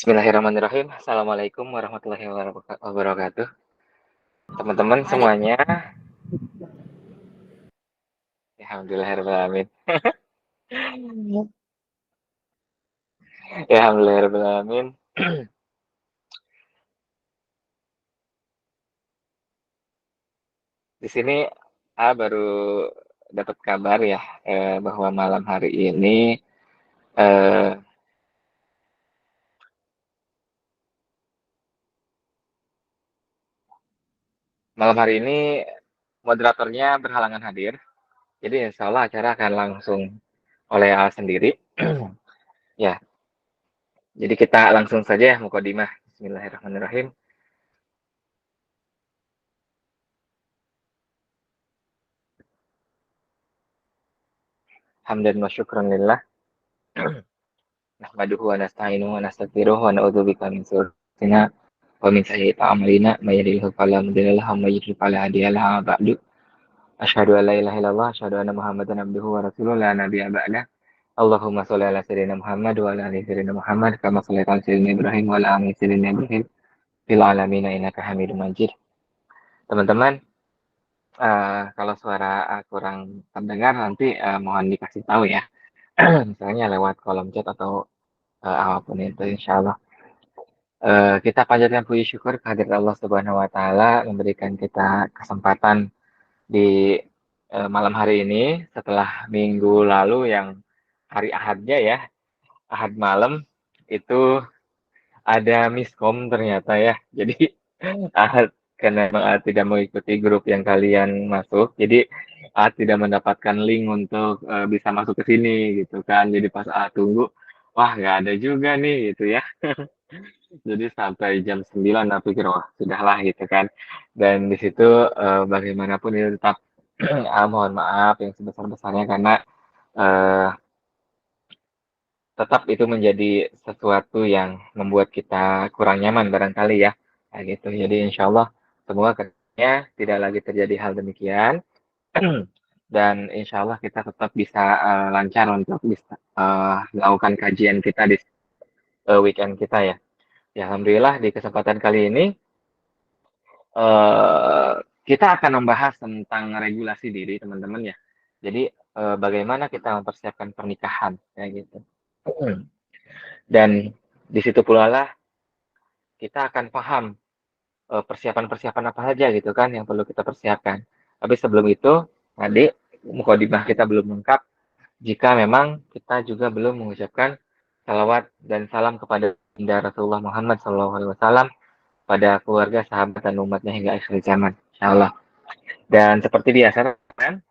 Bismillahirrahmanirrahim. Assalamualaikum warahmatullahi wabarakatuh. Teman-teman semuanya, alhamdulillahirrahmanirrahim. Alhamdulillahirrahmanirrahim. Di sini baru dapat kabar ya bahwa eh, malam hari ini moderatornya berhalangan hadir. Jadi insya Allah acara akan langsung oleh sendiri. Ya, jadi kita langsung saja ya mukadimah. Bismillahirrahmanirrahim. Hamdan wa syukran lillah. Nahmaduhu wa nasta'inuhu wa nastaghfiruh wa na'udzubika min syururi wa min sayyiati a'malina may yahdihillahu fala mudilla lahu wa may yudlil fala hadiya lahu ba'du asyhadu an la ilaha illallah asyhadu anna muhammadan abduhu wa rasuluhu la nabiyya ba'da Allahumma shalli ala sayyidina Muhammad wa ala ali sayyidina Muhammad kama shallaita ala sayyidina Ibrahim wa ala ali sayyidina Ibrahim fil alamin innaka Hamidum Majid. Teman-teman, kalau suara kurang terdengar nanti mohon dikasih tahu ya. Misalnya lewat kolom chat atau apapun itu insyaallah. Kita panjatkan puji syukur kehadirat Allah Subhanahu wa taala memberikan kita kesempatan di malam hari ini setelah minggu lalu yang hari Ahadnya ya, Ahad malam itu ada miskom ternyata ya. Jadi Ahad karena memang Ahad tidak mengikuti grup yang kalian masuk, jadi Ahad tidak mendapatkan link untuk bisa masuk ke sini gitu kan. Jadi pas Ahad tunggu, wah nggak ada juga nih gitu ya. Jadi sampai jam 9 aku pikir wah sudahlah gitu kan. Dan di situ bagaimanapun itu tetap mohon maaf yang sebesar-besarnya karena eh, tetap itu menjadi sesuatu yang membuat kita kurang nyaman barangkali ya. Kayak gitu. Jadi insya Allah semoga kedepannya tidak lagi terjadi hal demikian. Dan insya Allah kita tetap bisa lancar untuk bisa melakukan kajian kita di weekend kita ya. Ya alhamdulillah di kesempatan kali ini eh, kita akan membahas tentang regulasi diri teman-teman ya. Jadi bagaimana kita mempersiapkan pernikahan kayak gitu. Dan di situ pula lah kita akan paham persiapan-persiapan apa saja gitu kan yang perlu kita persiapkan. Tapi sebelum itu tadi mukadimah kita belum lengkap jika memang kita juga belum mengucapkan salawat dan salam kepada Baginda Rasulullah Muhammad SAW pada keluarga, sahabat, dan umatnya hingga akhir zaman. Insyaallah. Dan seperti biasa, kan,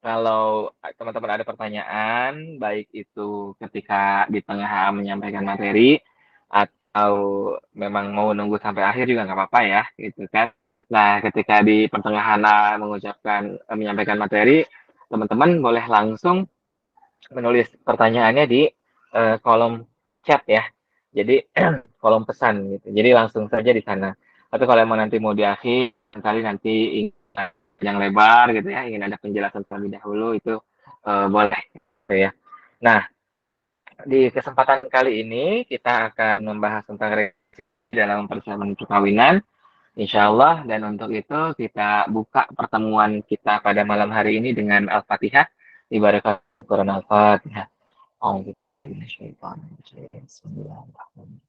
kalau teman-teman ada pertanyaan, baik itu ketika di tengah menyampaikan materi, atau memang mau nunggu sampai akhir juga nggak apa-apa ya, gitu kan. Nah, ketika di pertengahan menyampaikan materi, teman-teman boleh langsung menulis pertanyaannya di kolom chat ya. Jadi kolom pesan gitu. Jadi langsung saja di sana. Tapi kalau emang nanti mau di akhir, kali nanti yang lebar gitu ya, ingin ada penjelasan terlebih dahulu itu boleh gitu ya. Nah, di kesempatan kali ini kita akan membahas tentang dalam persiapan perkawinan, insya Allah. Dan untuk itu kita buka pertemuan kita pada malam hari ini dengan Al-Fatihah. Ibarat Quran Al-Fatihah. Bismillahirrahmanirrahim.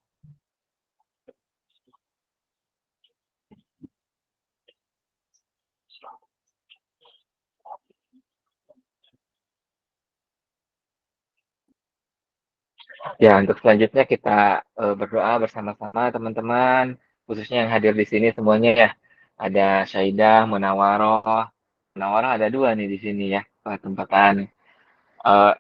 Ya, untuk selanjutnya kita berdoa bersama-sama teman-teman, khususnya yang hadir di sini semuanya ya. Ada Syaidah, Munawaroh. Munawaroh ada dua nih di sini ya, tempatan. Uh,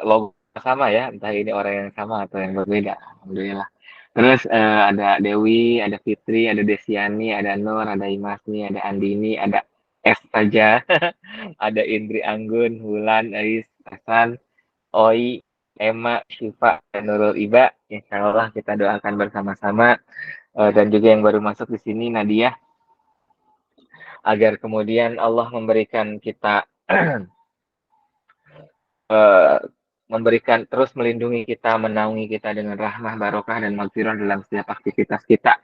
logo sama ya, entah ini orang yang sama atau yang berbeda. Alhamdulillah. Terus ada Dewi, ada Fitri, ada Desiani, ada Nur, ada Imasni, ada Andini, ada S saja, ada Indri Anggun, Wulan, Ais, Hasan, Oi, Emma, Syifa, dan Nurul Iba. Insya Allah kita doakan bersama-sama. Dan juga yang baru masuk di sini, Nadia. Agar kemudian Allah memberikan kita memberikan terus melindungi kita, menaungi kita dengan rahmah, barokah, dan maghfirah dalam setiap aktivitas kita.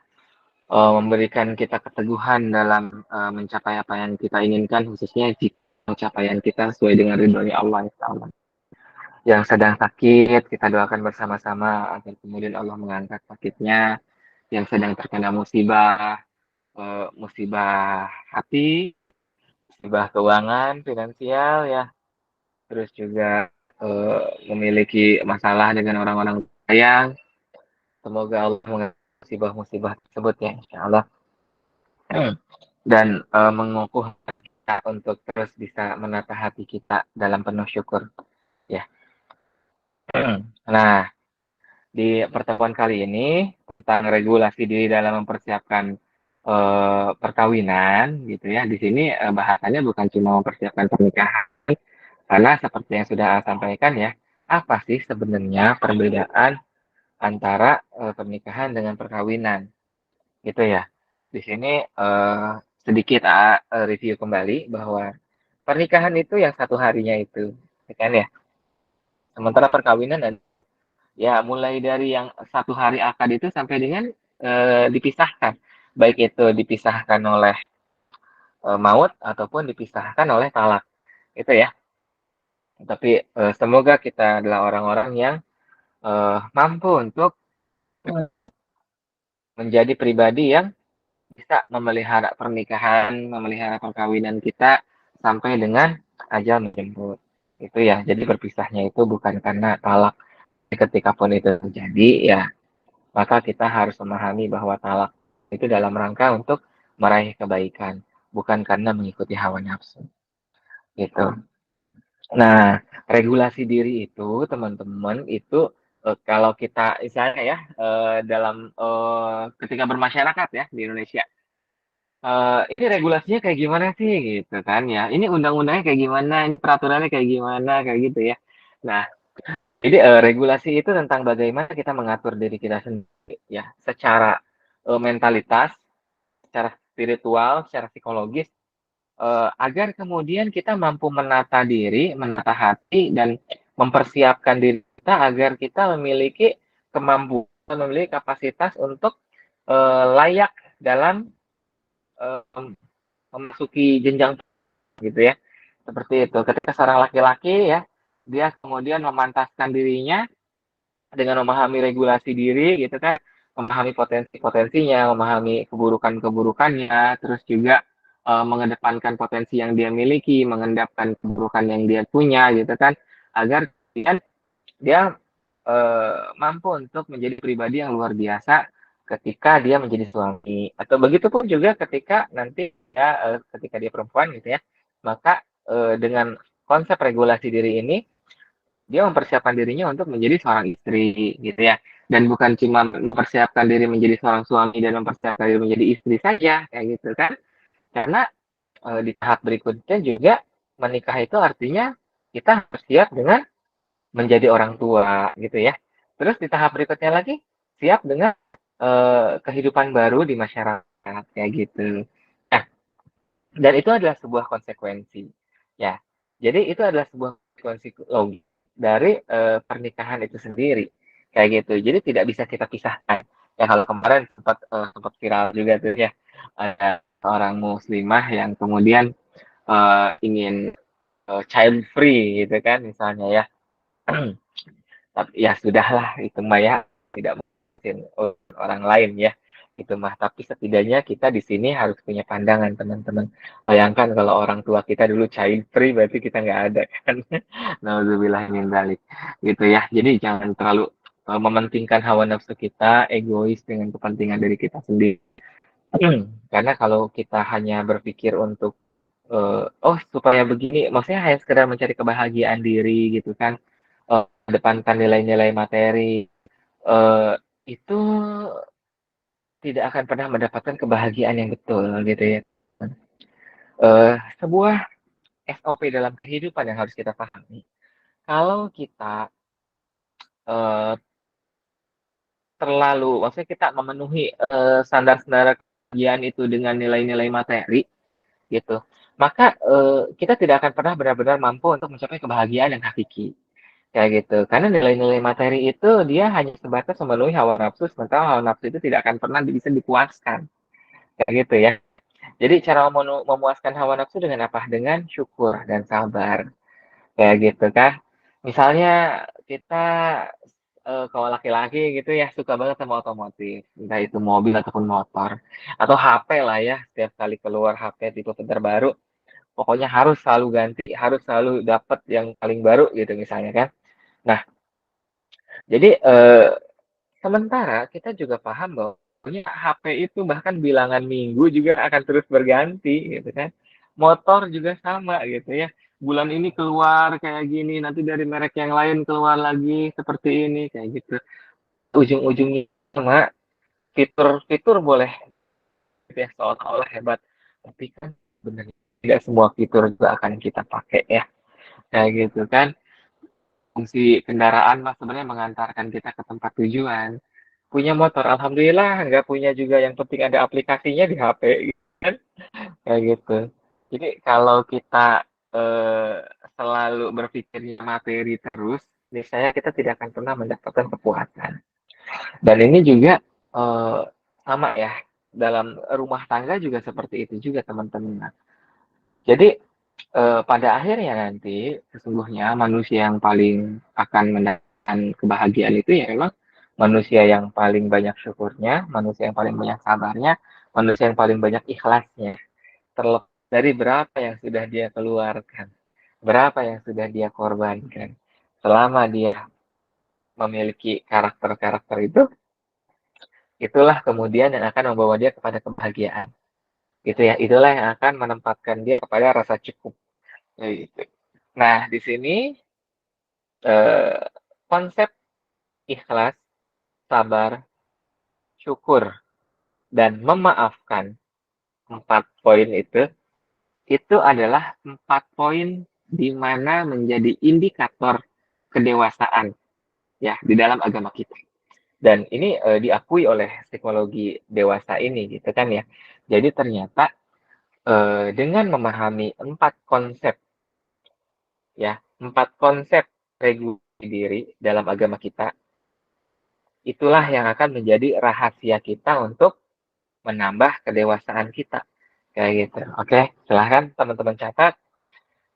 Memberikan kita keteguhan dalam mencapai apa yang kita inginkan, khususnya jika pencapaian kita sesuai dengan ridhonya Allah, insya Allah. Yang sedang sakit, kita doakan bersama-sama agar kemudian Allah mengangkat sakitnya. Yang sedang terkena musibah, musibah hati, musibah keuangan, finansial ya, terus juga memiliki masalah dengan orang-orang sayang. Semoga Allah mengangkat musibah-musibah tersebut ya, insya Allah. Dan mengukuh kita untuk terus bisa menata hati kita dalam penuh syukur ya. Nah, di pertemuan kali ini tentang regulasi diri dalam mempersiapkan perkawinan gitu ya. Di sini bahasannya bukan cuma mempersiapkan pernikahan, karena seperti yang sudah saya sampaikan ya, apa sih sebenarnya perbedaan antara pernikahan dengan perkawinan gitu ya. Di sini sedikit review kembali bahwa pernikahan itu yang satu harinya itu, kan ya. Sementara perkawinan ya mulai dari yang satu hari akad itu sampai dengan dipisahkan, baik itu dipisahkan oleh maut ataupun dipisahkan oleh talak, itu ya. Tapi semoga kita adalah orang-orang yang mampu untuk menjadi pribadi yang bisa memelihara pernikahan, memelihara perkawinan kita sampai dengan ajal menjemput. Itu ya. Jadi berpisahnya itu bukan karena talak. Ketika pun itu terjadi, ya maka kita harus memahami bahwa talak itu dalam rangka untuk meraih kebaikan, bukan karena mengikuti hawa nafsu. Gitu. Nah, regulasi diri itu, teman-teman, itu kalau kita misalnya ya dalam ketika bermasyarakat ya di Indonesia, ini regulasinya kayak gimana sih gitu kan ya? Ini undang-undangnya kayak gimana? Ini peraturannya kayak gimana? Kayak gitu ya. Nah, jadi regulasi itu tentang bagaimana kita mengatur diri kita sendiri ya, secara mentalitas, secara spiritual, secara psikologis, agar kemudian kita mampu menata diri, menata hati, dan mempersiapkan diri kita agar kita memiliki kemampuan, memiliki kapasitas untuk layak dalam memasuki jenjang gitu ya. Seperti itu. Ketika seorang laki-laki ya, dia kemudian memantaskan dirinya dengan memahami regulasi diri gitu kan, memahami potensi-potensinya, memahami keburukan-keburukannya, terus juga mengedepankan potensi yang dia miliki, mengendapkan keburukan yang dia punya gitu kan, agar dia mampu untuk menjadi pribadi yang luar biasa ketika dia menjadi suami, atau begitu pun juga ketika nanti ya ketika dia perempuan gitu ya, maka dengan konsep regulasi diri ini dia mempersiapkan dirinya untuk menjadi seorang istri gitu ya, dan bukan cuma mempersiapkan diri menjadi seorang suami dan mempersiapkan diri menjadi istri saja kayak gitu kan, karena di tahap berikutnya juga menikah itu artinya kita harus siap dengan menjadi orang tua gitu ya, terus di tahap berikutnya lagi siap dengan kehidupan baru di masyarakat kayak gitu. Nah, dan itu adalah sebuah konsekuensi ya, jadi itu adalah sebuah konsekuensi logis dari pernikahan itu sendiri kayak gitu, jadi tidak bisa kita pisahkan ya. Kalau kemarin sempat viral juga tuh ya, ada orang muslimah yang kemudian ingin child free gitu kan misalnya ya. Tapi ya sudahlah, itu mah ya tidak mungkin orang lain ya, itu mah. Tapi setidaknya kita di sini harus punya pandangan, teman-teman. Bayangkan kalau orang tua kita dulu child free, berarti kita nggak ada kan. Nauzubillah min dzalik gitu ya. Jadi jangan terlalu mementingkan hawa nafsu kita, egois dengan kepentingan dari kita sendiri. Karena kalau kita hanya berpikir untuk oh supaya begini, maksudnya hanya sekedar mencari kebahagiaan diri gitu kan, kedepankan nilai-nilai materi, eh, itu tidak akan pernah mendapatkan kebahagiaan yang betul gitu ya. Sebuah SOP dalam kehidupan yang harus kita pahami. Kalau kita eh, terlalu, maksudnya kita memenuhi standar-standar kebahagiaan itu dengan nilai-nilai materi gitu, maka kita tidak akan pernah benar-benar mampu untuk mencapai kebahagiaan yang hakiki kayak gitu. Karena nilai-nilai materi itu dia hanya sebatas memenuhi hawa nafsu, sementara hawa nafsu itu tidak akan pernah bisa dipuaskan, kayak gitu ya. Jadi cara memuaskan hawa nafsu dengan apa? Dengan syukur dan sabar, kayak gitu kan. Misalnya kita kalau laki-laki gitu ya suka banget sama otomotif, entah itu mobil ataupun motor atau HP lah ya. Setiap kali keluar HP tipe terbaru, pokoknya harus selalu ganti, harus selalu dapat yang paling baru gitu misalnya kan. Nah, jadi sementara kita juga paham bahwa HP itu bahkan bilangan minggu juga akan terus berganti gitu kan. Motor juga sama gitu ya. Bulan ini keluar kayak gini, nanti dari merek yang lain keluar lagi seperti ini kayak gitu. Ujung-ujungnya cuma fitur-fitur boleh gitu ya seolah-olah hebat, tapi kan sebenarnya tidak semua fitur juga akan kita pakai ya. Kayak gitu kan. Fungsi kendaraan mah sebenarnya mengantarkan kita ke tempat tujuan. Punya motor, alhamdulillah, nggak punya juga yang penting ada aplikasinya di HP, gitu kan? Kayak gitu. Jadi kalau kita eh, selalu berpikirnya materi terus, misalnya kita tidak akan pernah mendapatkan kepuasan. Dan ini juga eh, sama ya, dalam rumah tangga juga seperti itu juga teman-teman. Jadi pada akhirnya nanti sesungguhnya manusia yang paling akan mendapatkan kebahagiaan itu ya memang manusia yang paling banyak syukurnya, manusia yang paling banyak sabarnya, manusia yang paling banyak ikhlasnya. Terlepas dari berapa yang sudah dia keluarkan, berapa yang sudah dia korbankan. Selama dia memiliki karakter-karakter itu, itulah kemudian yang akan membawa dia kepada kebahagiaan. Itu ya, itulah yang akan menempatkan dia kepada rasa cukup. Gitu. Nah, di sini eh, konsep ikhlas, sabar, syukur, dan memaafkan 4 poin itu adalah 4 poin di mana menjadi indikator kedewasaan ya di dalam agama kita. Dan ini diakui oleh psikologi dewasa ini gitu kan ya. Jadi ternyata dengan memahami 4 konsep ya, 4 konsep regulasi diri dalam agama kita, itulah yang akan menjadi rahasia kita untuk menambah kedewasaan kita. Kayak gitu. Oke, silahkan teman-teman catat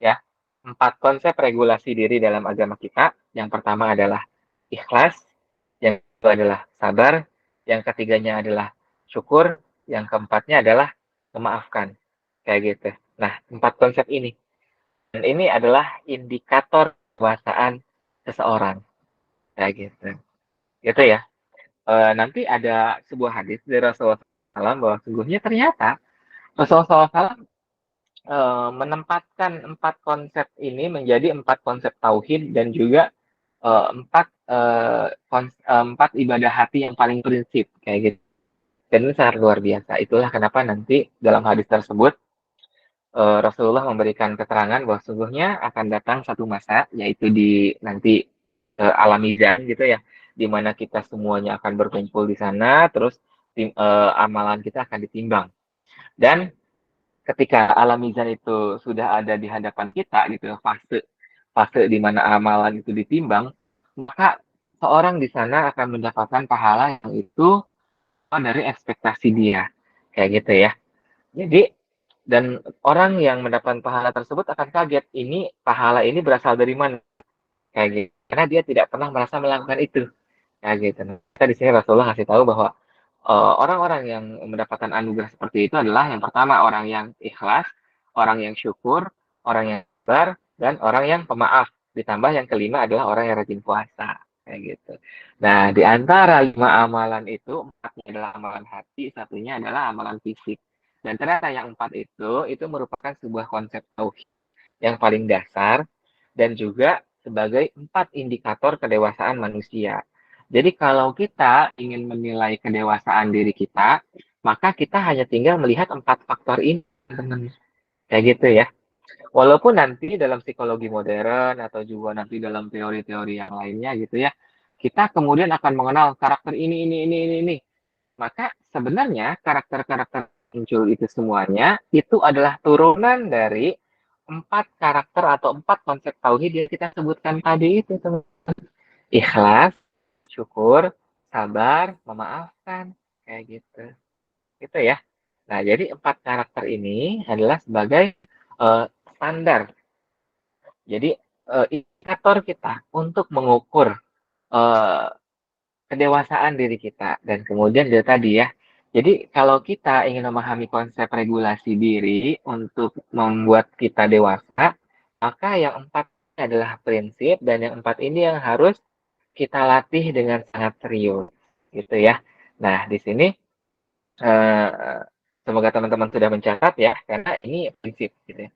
ya. 4 konsep regulasi diri dalam agama kita. Yang pertama adalah ikhlas, yang kedua adalah sabar, yang ketiganya adalah syukur, yang keempatnya adalah memaafkan. Kayak gitu. Nah, 4 konsep ini. Dan ini adalah indikator kedewasaan seseorang. Kayak gitu. Gitu ya. Nanti ada sebuah hadis dari Rasulullah SAW bahwa sungguhnya ternyata Rasulullah SAW menempatkan 4 konsep ini menjadi 4 konsep tauhid dan juga empat ibadah hati yang paling prinsip kayak gitu. Dan ini sangat luar biasa. Itulah kenapa nanti dalam hadis tersebut Rasulullah memberikan keterangan bahwa sungguhnya akan datang satu masa yaitu di nanti alam mizan gitu ya, di mana kita semuanya akan berkumpul di sana, terus amalan kita akan ditimbang. Dan ketika alam mizan itu sudah ada di hadapan kita gitu, fase fase di mana amalan itu ditimbang, maka seorang di sana akan mendapatkan pahala yang itu dari ekspektasi dia, kayak gitu ya. Jadi dan orang yang mendapatkan pahala tersebut akan kaget, ini pahala ini berasal dari mana, kayak gitu. Karena dia tidak pernah merasa melakukan itu, kayak gitu. Nah, kita di sini Rasulullah kasih tahu bahwa orang-orang yang mendapatkan anugerah seperti itu adalah yang pertama orang yang ikhlas, orang yang syukur, orang yang sabar, dan orang yang pemaaf. Ditambah yang kelima adalah orang yang rajin puasa. Kayak gitu. Nah, di antara 5 amalan itu, 4-nya adalah amalan hati, satunya adalah amalan fisik. Dan ternyata yang 4 itu merupakan sebuah konsep tauhid yang paling dasar dan juga sebagai 4 indikator kedewasaan manusia. Jadi kalau kita ingin menilai kedewasaan diri kita, maka kita hanya tinggal melihat 4 faktor ini, teman-teman. Kayak gitu ya. Walaupun nanti dalam psikologi modern atau juga nanti dalam teori-teori yang lainnya gitu ya, kita kemudian akan mengenal karakter ini. Maka sebenarnya karakter-karakter muncul itu semuanya itu adalah turunan dari 4 karakter atau 4 konsep tauhid yang kita sebutkan tadi itu, teman. Ikhlas, syukur, sabar, memaafkan, kayak gitu. Gitu ya. Nah, jadi 4 karakter ini adalah sebagai standar. Jadi indikator kita untuk mengukur eh, kedewasaan diri kita. Dan kemudian dia tadi ya, jadi kalau kita ingin memahami konsep regulasi diri untuk membuat kita dewasa, maka yang 4 ini adalah prinsip, dan yang 4 ini yang harus kita latih dengan sangat serius, gitu ya. Nah, di sini eh, semoga teman-teman sudah mencatat ya, karena ini prinsip, gitu ya.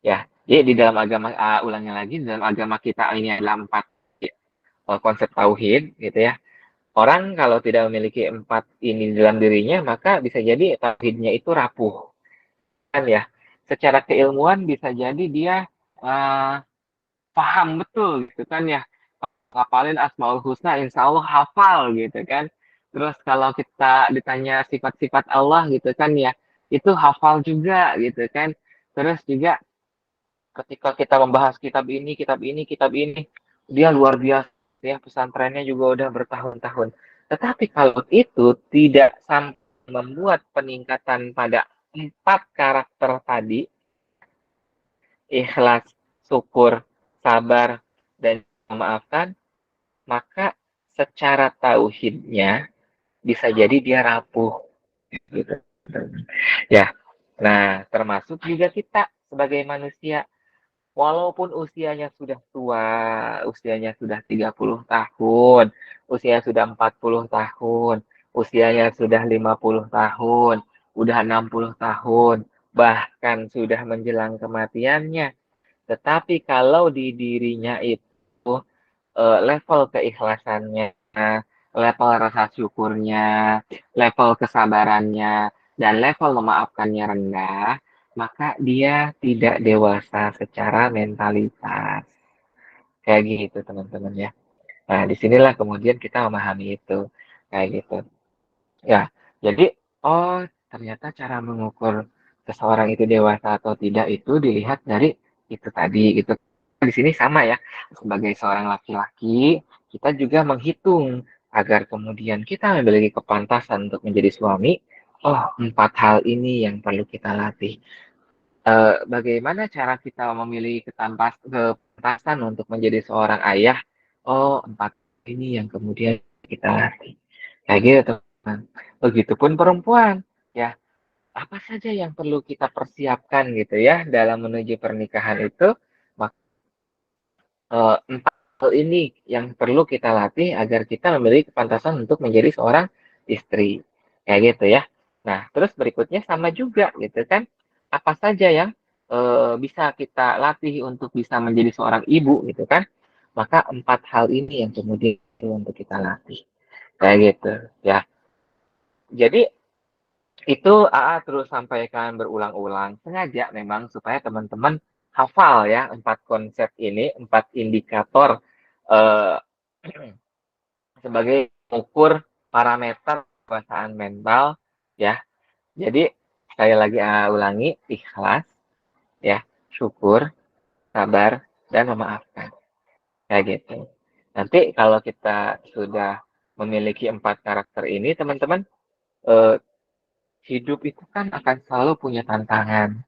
Ya, jadi di dalam agama, ulangnya lagi, di dalam agama kita ini adalah 4 konsep tauhid, gitu ya. Orang kalau tidak memiliki 4 ini dalam dirinya, maka bisa jadi tauhidnya itu rapuh, kan ya. Secara keilmuan bisa jadi dia uh, paham betul, gitu kan ya. Hafalin Asmaul Husna, insya Allah hafal, gitu kan. Terus kalau kita ditanya sifat-sifat Allah, gitu kan ya, itu hafal juga, gitu kan. Terus juga ketika kita membahas kitab ini, dia luar biasa ya, pesantrennya juga udah bertahun-tahun. Tetapi kalau itu tidak sampai membuat peningkatan pada 4 karakter tadi, ikhlas, syukur, sabar, dan memaafkan, maka secara tauhidnya bisa jadi dia rapuh, gitu. Ya, nah termasuk juga kita sebagai manusia. Walaupun usianya sudah tua, usianya sudah 30 tahun, usianya sudah 40 tahun, usianya sudah 50 tahun, udah 60 tahun, bahkan sudah menjelang kematiannya. Tetapi kalau di dirinya itu level keikhlasannya, level rasa syukurnya, level kesabarannya, dan level memaafkannya rendah, maka dia tidak dewasa secara mentalitas. Kayak gitu, teman-teman ya. Nah, disinilah kemudian kita memahami itu. Kayak gitu. Ya, jadi, oh, ternyata cara mengukur seseorang itu dewasa atau tidak itu dilihat dari itu tadi. Gitu. Di sini sama ya, sebagai seorang laki-laki, kita juga menghitung agar kemudian kita memiliki kepantasan untuk menjadi suami. Oh, 4 hal ini yang perlu kita latih. Bagaimana cara kita memilih kepantasan untuk menjadi seorang ayah? Oh, 4 ini yang kemudian kita latih. Kayak gitu, teman. Begitupun perempuan, ya. Apa saja yang perlu kita persiapkan gitu ya dalam menuju pernikahan itu? Maka 4 hal ini yang perlu kita latih agar kita memiliki kepantasan untuk menjadi seorang istri. Kayak gitu ya. Nah, terus berikutnya sama juga gitu kan. Apa saja yang bisa kita latih untuk bisa menjadi seorang ibu gitu kan. Maka 4 hal ini yang kemudian untuk kita latih. Kayak gitu ya. Jadi itu AA terus sampaikan berulang-ulang. Sengaja memang supaya teman-teman hafal ya 4 konsep ini, 4 indikator eh, sebagai ukur parameter kekuasaan mental ya. Jadi sekali lagi AA ulangi, ikhlas ya, syukur, sabar, dan memaafkan. Kayak gitu. Nanti kalau kita sudah memiliki 4 karakter ini, teman-teman, eh, hidup itu kan akan selalu punya tantangan.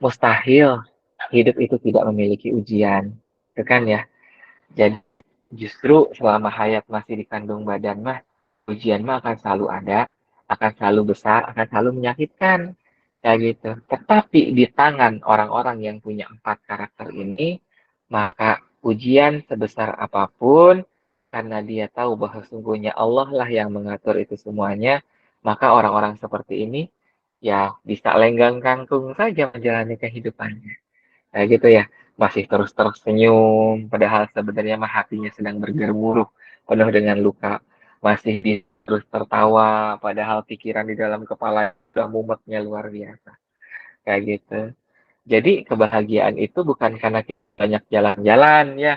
Mustahil hidup itu tidak memiliki ujian. Itu kan ya. Jadi justru selama hayat masih dikandung badan mah, ujian mah akan selalu ada, akan selalu besar, akan selalu menyakitkan. Kayak gitu. Tetapi di tangan orang-orang yang punya 4 karakter ini, maka ujian sebesar apapun, karena dia tahu bahwa sesungguhnya Allah lah yang mengatur itu semuanya, maka orang-orang seperti ini ya bisa lenggang kangkung saja menjalani kehidupannya. Kayak gitu ya, masih terus tersenyum, padahal sebenarnya mah hatinya sedang bergemuruh, penuh dengan luka. Masih terus tertawa, padahal pikiran di dalam kepala sudah mumetnya luar biasa. Kayak gitu. Jadi kebahagiaan itu bukan karena kita banyak jalan-jalan ya,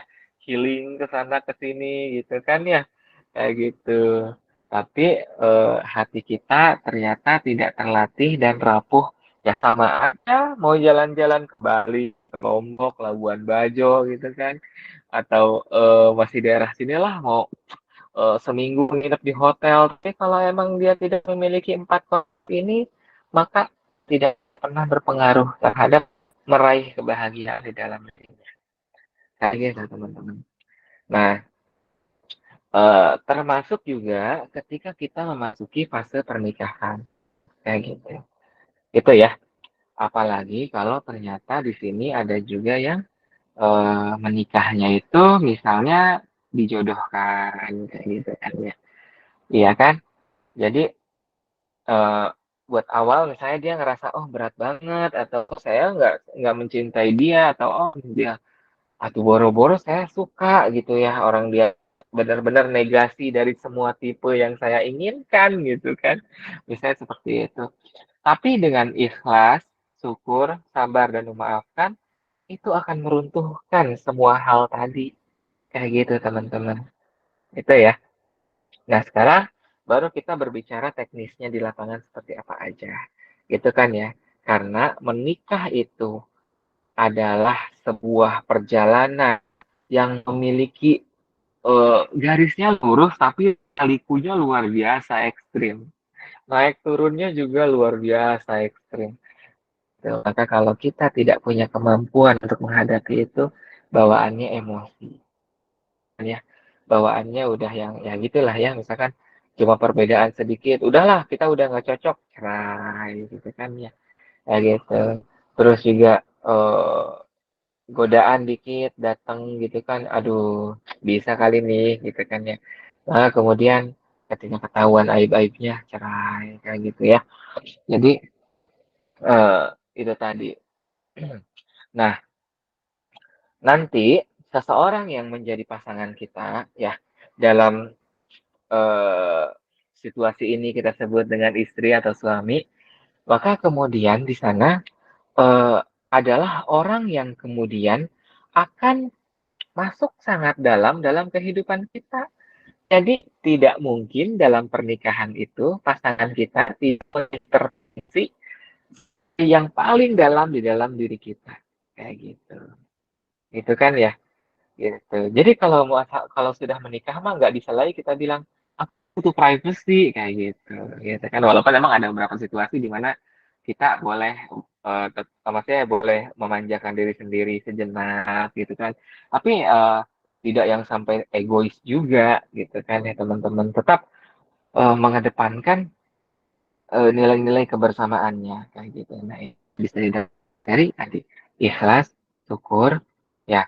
healing ke sana ke sini gitu kan ya, kayak gitu. Tapi hati kita ternyata tidak terlatih dan rapuh Ya sama aja mau jalan-jalan ke Bali, ke Lombok, Labuan Bajo gitu kan, atau masih daerah sinilah mau seminggu nginep di hotel. Tapi kalau emang dia tidak memiliki empat konsep ini, maka tidak pernah berpengaruh terhadap meraih kebahagiaan di dalam dirinya. Kayak gitu teman-teman. Nah, termasuk juga ketika kita memasuki fase pernikahan, kayak gitu. Itu ya. Apalagi kalau ternyata di sini ada juga yang menikahnya itu misalnya dijodohkan, kayak gitu kan ya. Iya kan? Jadi eh, buat awal misalnya dia ngerasa oh berat banget atau saya nggak mencintai dia atau oh dia atau boro-boro saya suka gitu ya orang dia benar-benar negasi dari semua tipe yang saya inginkan gitu kan. Misalnya seperti itu. Tapi dengan ikhlas, syukur, sabar dan memaafkan itu akan meruntuhkan semua hal tadi. Kayak gitu teman-teman. Itu ya. Nah sekarang baru kita berbicara teknisnya di lapangan seperti apa aja. Gitu kan ya. Karena menikah itu adalah sebuah perjalanan yang memiliki garisnya lurus tapi likunya luar biasa ekstrim. Naik turunnya juga luar biasa ekstrim. Tuh, maka kalau kita tidak punya kemampuan untuk menghadapi itu, bawaannya emosi. Ya, bawaannya udah yang ya gitulah ya, misalkan cuma perbedaan sedikit, udahlah kita udah nggak cocok, cerai gitu kan ya, kayak gitu. Terus juga eh, godaan dikit datang gitu kan, aduh bisa kali nih gitu kan ya. Nah, kemudian ketika ketahuan aib-aibnya, cerai kayak gitu ya. Jadi eh, itu tadi. Nah, nanti seseorang yang menjadi pasangan kita ya dalam eh, situasi ini kita sebut dengan istri atau suami, maka kemudian di sana eh, adalah orang yang kemudian akan masuk sangat dalam dalam kehidupan kita. Jadi tidak mungkin dalam pernikahan itu pasangan kita tidak mengintervensi yang paling dalam di dalam diri kita. Kayak gitu. Itu kan ya. Gitu. Jadi kalau sudah menikah mah nggak bisa lagi kita bilang aku butuh privacy kayak gitu. Gitu kan. Walaupun memang ada beberapa situasi di mana kita boleh maksudnya boleh memanjakan diri sendiri sejenak gitu kan. Tapi tidak yang sampai egois juga gitu kan ya teman-teman. Tetap mengedepankan nilai-nilai kebersamaannya kayak gitu. Nah, bisa dari tadi ikhlas, syukur, ya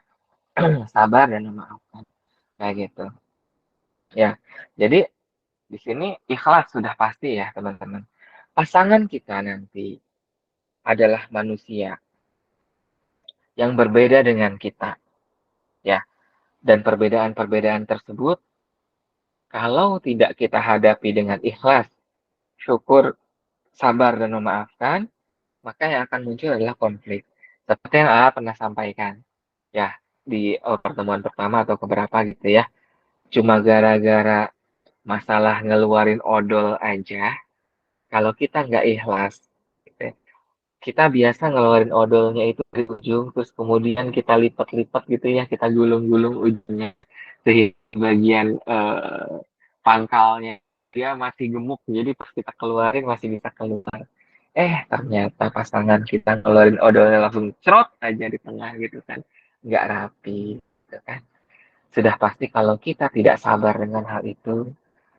sabar dan memaafkan kayak gitu. Ya, jadi di sini ikhlas sudah pasti ya teman-teman. Pasangan kita nanti adalah manusia yang berbeda dengan kita, ya. Dan perbedaan-perbedaan tersebut kalau tidak kita hadapi dengan ikhlas, syukur, sabar dan memaafkan, maka yang akan muncul adalah konflik. Seperti yang AA pernah sampaikan, ya di pertemuan pertama atau keberapa gitu ya. Cuma gara-gara masalah ngeluarin odol aja, kalau kita nggak ikhlas, gitu ya, kita biasa ngeluarin odolnya itu di ujung, terus kemudian kita lipat-lipat gitu ya, kita gulung-gulung ujungnya. Sehingga bagian pangkalnya dia masih gemuk, jadi pas kita keluarin masih bisa keluar. Ternyata pasangan kita ngeluarin odolnya langsung cerot aja di tengah gitu kan. Nggak rapi, gitu kan. Sudah pasti kalau kita tidak sabar dengan hal itu,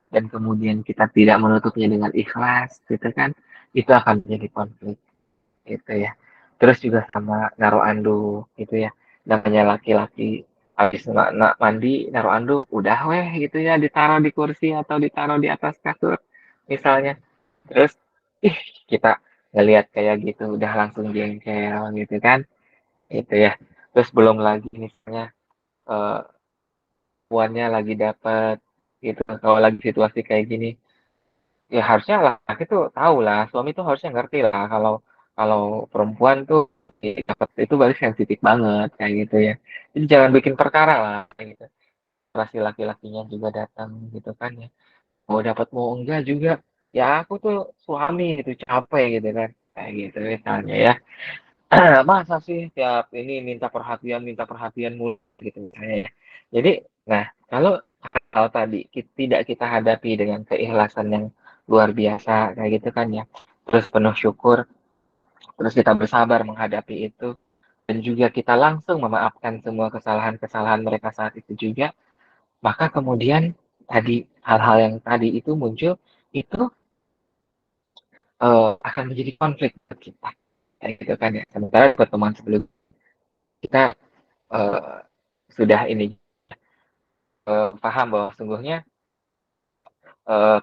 dan kemudian kita tidak menutupnya dengan ikhlas gitu kan, itu akan menjadi konflik gitu ya. Terus juga sama naruh anduk gitu ya, namanya laki-laki habis mandi naruh anduk udah weh gitu ya, ditaruh di kursi atau ditaruh di atas kasur misalnya. Terus ih kita ngelihat kayak gitu udah langsung jengkel gitu kan, itu ya. Terus belum lagi misalnya eh, puannya lagi dapat gitu, kalau lagi situasi kayak gini ya harusnya laki tuh tahu lah, suami tuh harusnya ngerti lah kalau kalau perempuan tuh dapat itu balik sensitif banget kayak gitu ya. Jadi jangan bikin perkara lah kayak gitu. Pasti laki-lakinya juga datang gitu kan ya. Mau dapat mau enggak juga, ya aku tuh suami itu capek gitu kan. kayak gitu misalnya ya. Masa sih tiap ini minta perhatian mulu gitu misalnya ya. Jadi, nah kalau tadi tidak kita hadapi dengan keikhlasan yang luar biasa kayak gitu kan ya, terus penuh syukur, terus kita bersabar menghadapi itu, dan juga kita langsung memaafkan semua kesalahan-kesalahan mereka saat itu juga, maka kemudian tadi hal-hal yang tadi itu muncul itu akan menjadi konflik buat kita kayak gitu kan ya. Sementara pertemuan sebelum kita eh, sudah ini paham bahwa sungguhnya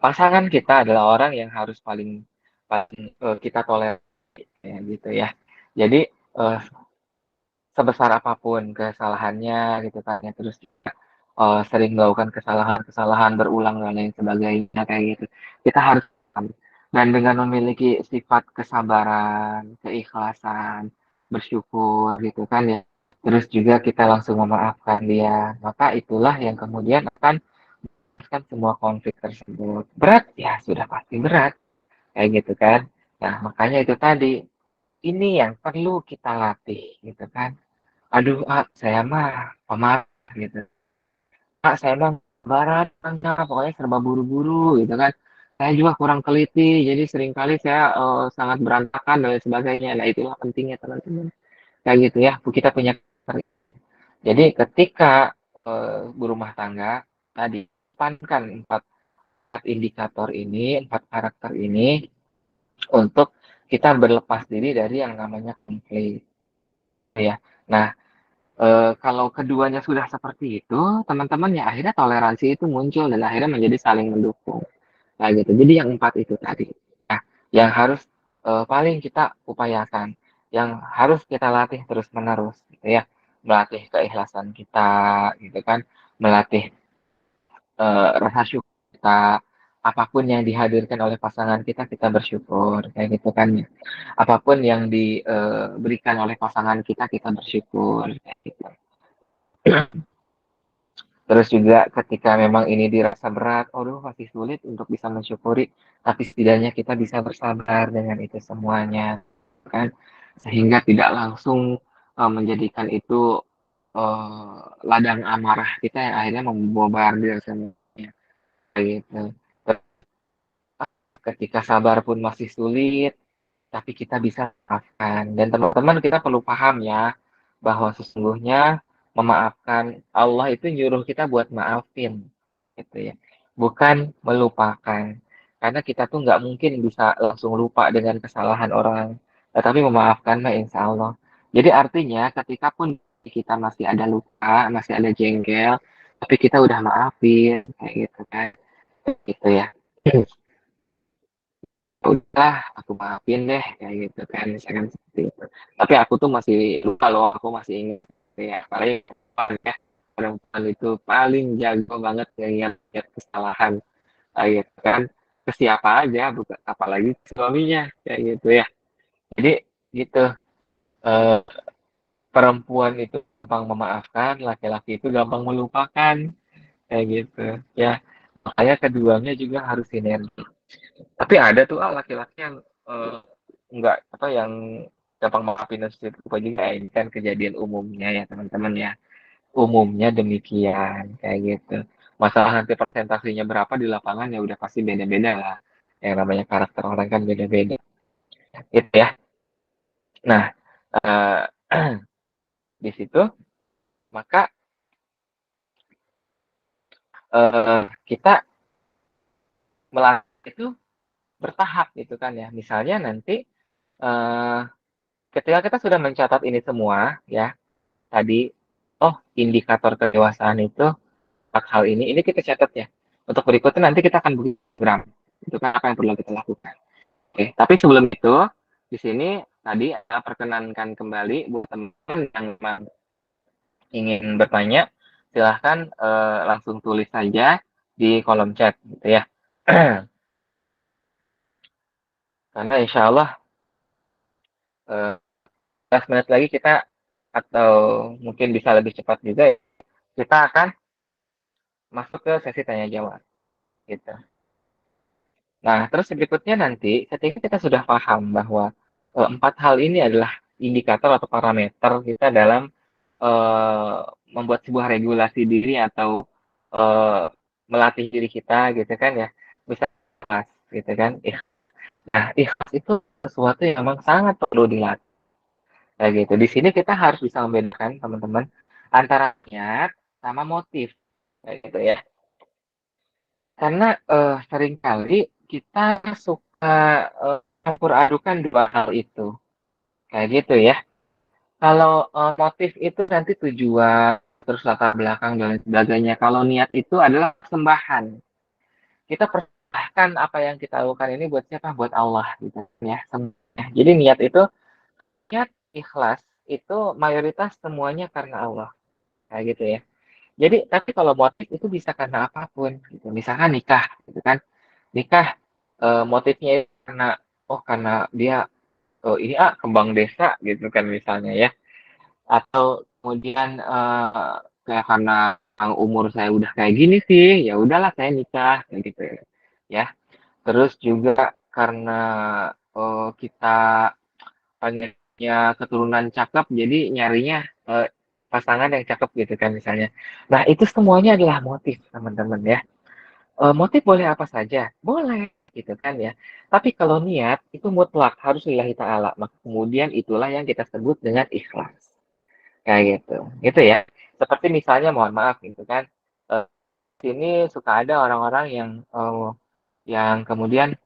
pasangan kita adalah orang yang harus paling paling kita toleransi ya gitu ya. Jadi eh, sebesar apapun kesalahannya gitu kan ya, terus juga, sering melakukan kesalahan-kesalahan berulang dan lain sebagainya kayak gitu. Kita harus paham. Dan dengan memiliki sifat kesabaran, keikhlasan, bersyukur gitu kan ya. Terus juga kita langsung memaafkan dia. Maka itulah yang kemudian akan kan semua konflik tersebut. Berat ya sudah pasti berat kayak gitu kan. Nah, makanya itu tadi ini yang perlu kita latih gitu kan. Aduh, saya mah pemaaf gitu. Saya mah barat, enggak, pokoknya serba buru-buru gitu kan. Saya juga kurang teliti, jadi seringkali saya sangat berantakan dan lain sebagainya. Nah, itulah pentingnya teman-teman. Kayak gitu ya, kita punya. Jadi ketika berumah tangga tadi, pankan empat indikator ini, empat karakter ini untuk kita berlepas diri dari yang namanya konflik. Ya, nah kalau keduanya sudah seperti itu, teman-teman ya akhirnya toleransi itu muncul dan akhirnya menjadi saling mendukung. Nah gitu. Jadi yang empat itu tadi. Nah, yang harus paling kita upayakan, yang harus kita latih terus-menerus, gitu ya. Melatih keikhlasan kita, gitu kan. Melatih rasa syukur kita. Apapun yang dihadirkan oleh pasangan kita, kita bersyukur, kayak gitu kan. Apapun yang diberikan oleh pasangan kita, kita bersyukur, kayak gitu. Terus juga ketika memang ini dirasa berat, aduh masih sulit untuk bisa mensyukuri, tapi setidaknya kita bisa bersabar dengan itu semuanya, kan? Sehingga tidak langsung menjadikan itu ladang amarah kita yang akhirnya membombardir semuanya, gitu. Terus ketika sabar pun masih sulit, tapi kita bisa maafkan. Dan teman-teman kita perlu paham ya, bahwa sesungguhnya memaafkan Allah itu nyuruh kita buat maafin, gitu ya. Bukan melupakan. Karena kita tuh nggak mungkin bisa langsung lupa dengan kesalahan orang. Tetapi memaafkan mah insya Allah. Jadi artinya ketika pun kita masih ada luka, masih ada jengkel, tapi kita udah maafin, kayak gitu kan. Gitu ya. Udah aku maafin deh kayak gitu kan misalkan seperti itu, tapi aku tuh masih lupa loh, aku masih ingat ya paling ya perempuan itu paling jago banget ingat kesalahan kayak gitu kan, ke siapa aja bukan apalagi suaminya kayak gitu ya. Jadi gitu, eh, perempuan itu gampang memaafkan, laki-laki itu gampang melupakan kayak gitu ya. Makanya keduanya juga harus sinergi. Tapi ada tuh laki-laki yang eh, nggak apa yang gampang maafin dan seperti itu juga, ini kan kejadian umumnya ya teman-teman ya. Umumnya demikian kayak gitu. Masalah nanti presentasinya berapa di lapangan ya udah pasti beda-beda lah. Yang namanya karakter orang kan beda-beda. Gitu ya. Nah, eh, di situ maka kita melatih itu bertahap gitu kan ya. Misalnya nanti eh, ketika kita sudah mencatat ini semua ya, tadi oh indikator kedewasaan itu hal ini kita catat ya. Untuk berikutnya nanti kita akan program itu kan apa yang perlu kita lakukan. Oke, tapi sebelum itu di sini tadi saya perkenankan kembali buat teman yang memang ingin bertanya, silahkan langsung tulis saja di kolom chat gitu ya. Karena insya Allah 15 menit lagi kita atau mungkin bisa lebih cepat juga ya, kita akan masuk ke sesi tanya jawab gitu. Nah, terus berikutnya nanti ketika kita sudah paham bahwa empat hal ini adalah indikator atau parameter kita dalam membuat sebuah regulasi diri atau eh, melatih diri kita gitu kan ya, bisa ikhlas gitu kan. Nah, ikhlas itu sesuatu yang memang sangat perlu dilatih kayak gitu. Di sini kita harus bisa membedakan teman-teman antara niat sama motif kayak gitu ya. Karena seringkali kita suka campur adukan dua hal itu kayak gitu ya. Kalau motif itu nanti tujuan, terus latar belakang dan lain sebagainya. Kalau niat itu adalah persembahan. Kita persembahkan apa yang kita lakukan ini buat siapa? Buat Allah gitu ya. Jadi niat ikhlas itu mayoritas semuanya karena Allah kayak gitu ya. Jadi tapi kalau motif itu bisa karena apapun gitu. Misalkan nikah gitu kan. Nikah motifnya karena karena dia ini kembang desa gitu kan misalnya ya, atau kemudian kayak karena umur saya udah kayak gini sih ya udahlah saya nikah kayak gitu ya. Terus juga karena kita pengennya keturunan cakep jadi nyarinya eh, pasangan yang cakep gitu kan misalnya. Nah itu semuanya adalah motif teman-teman ya. Motif boleh apa saja boleh gitu kan ya, tapi kalau niat itu mutlak harus lillahi ta'ala, maka kemudian itulah yang kita sebut dengan ikhlas kayak gitu gitu ya. Seperti misalnya mohon maaf gitu kan, eh, sini suka ada orang-orang yang kemudian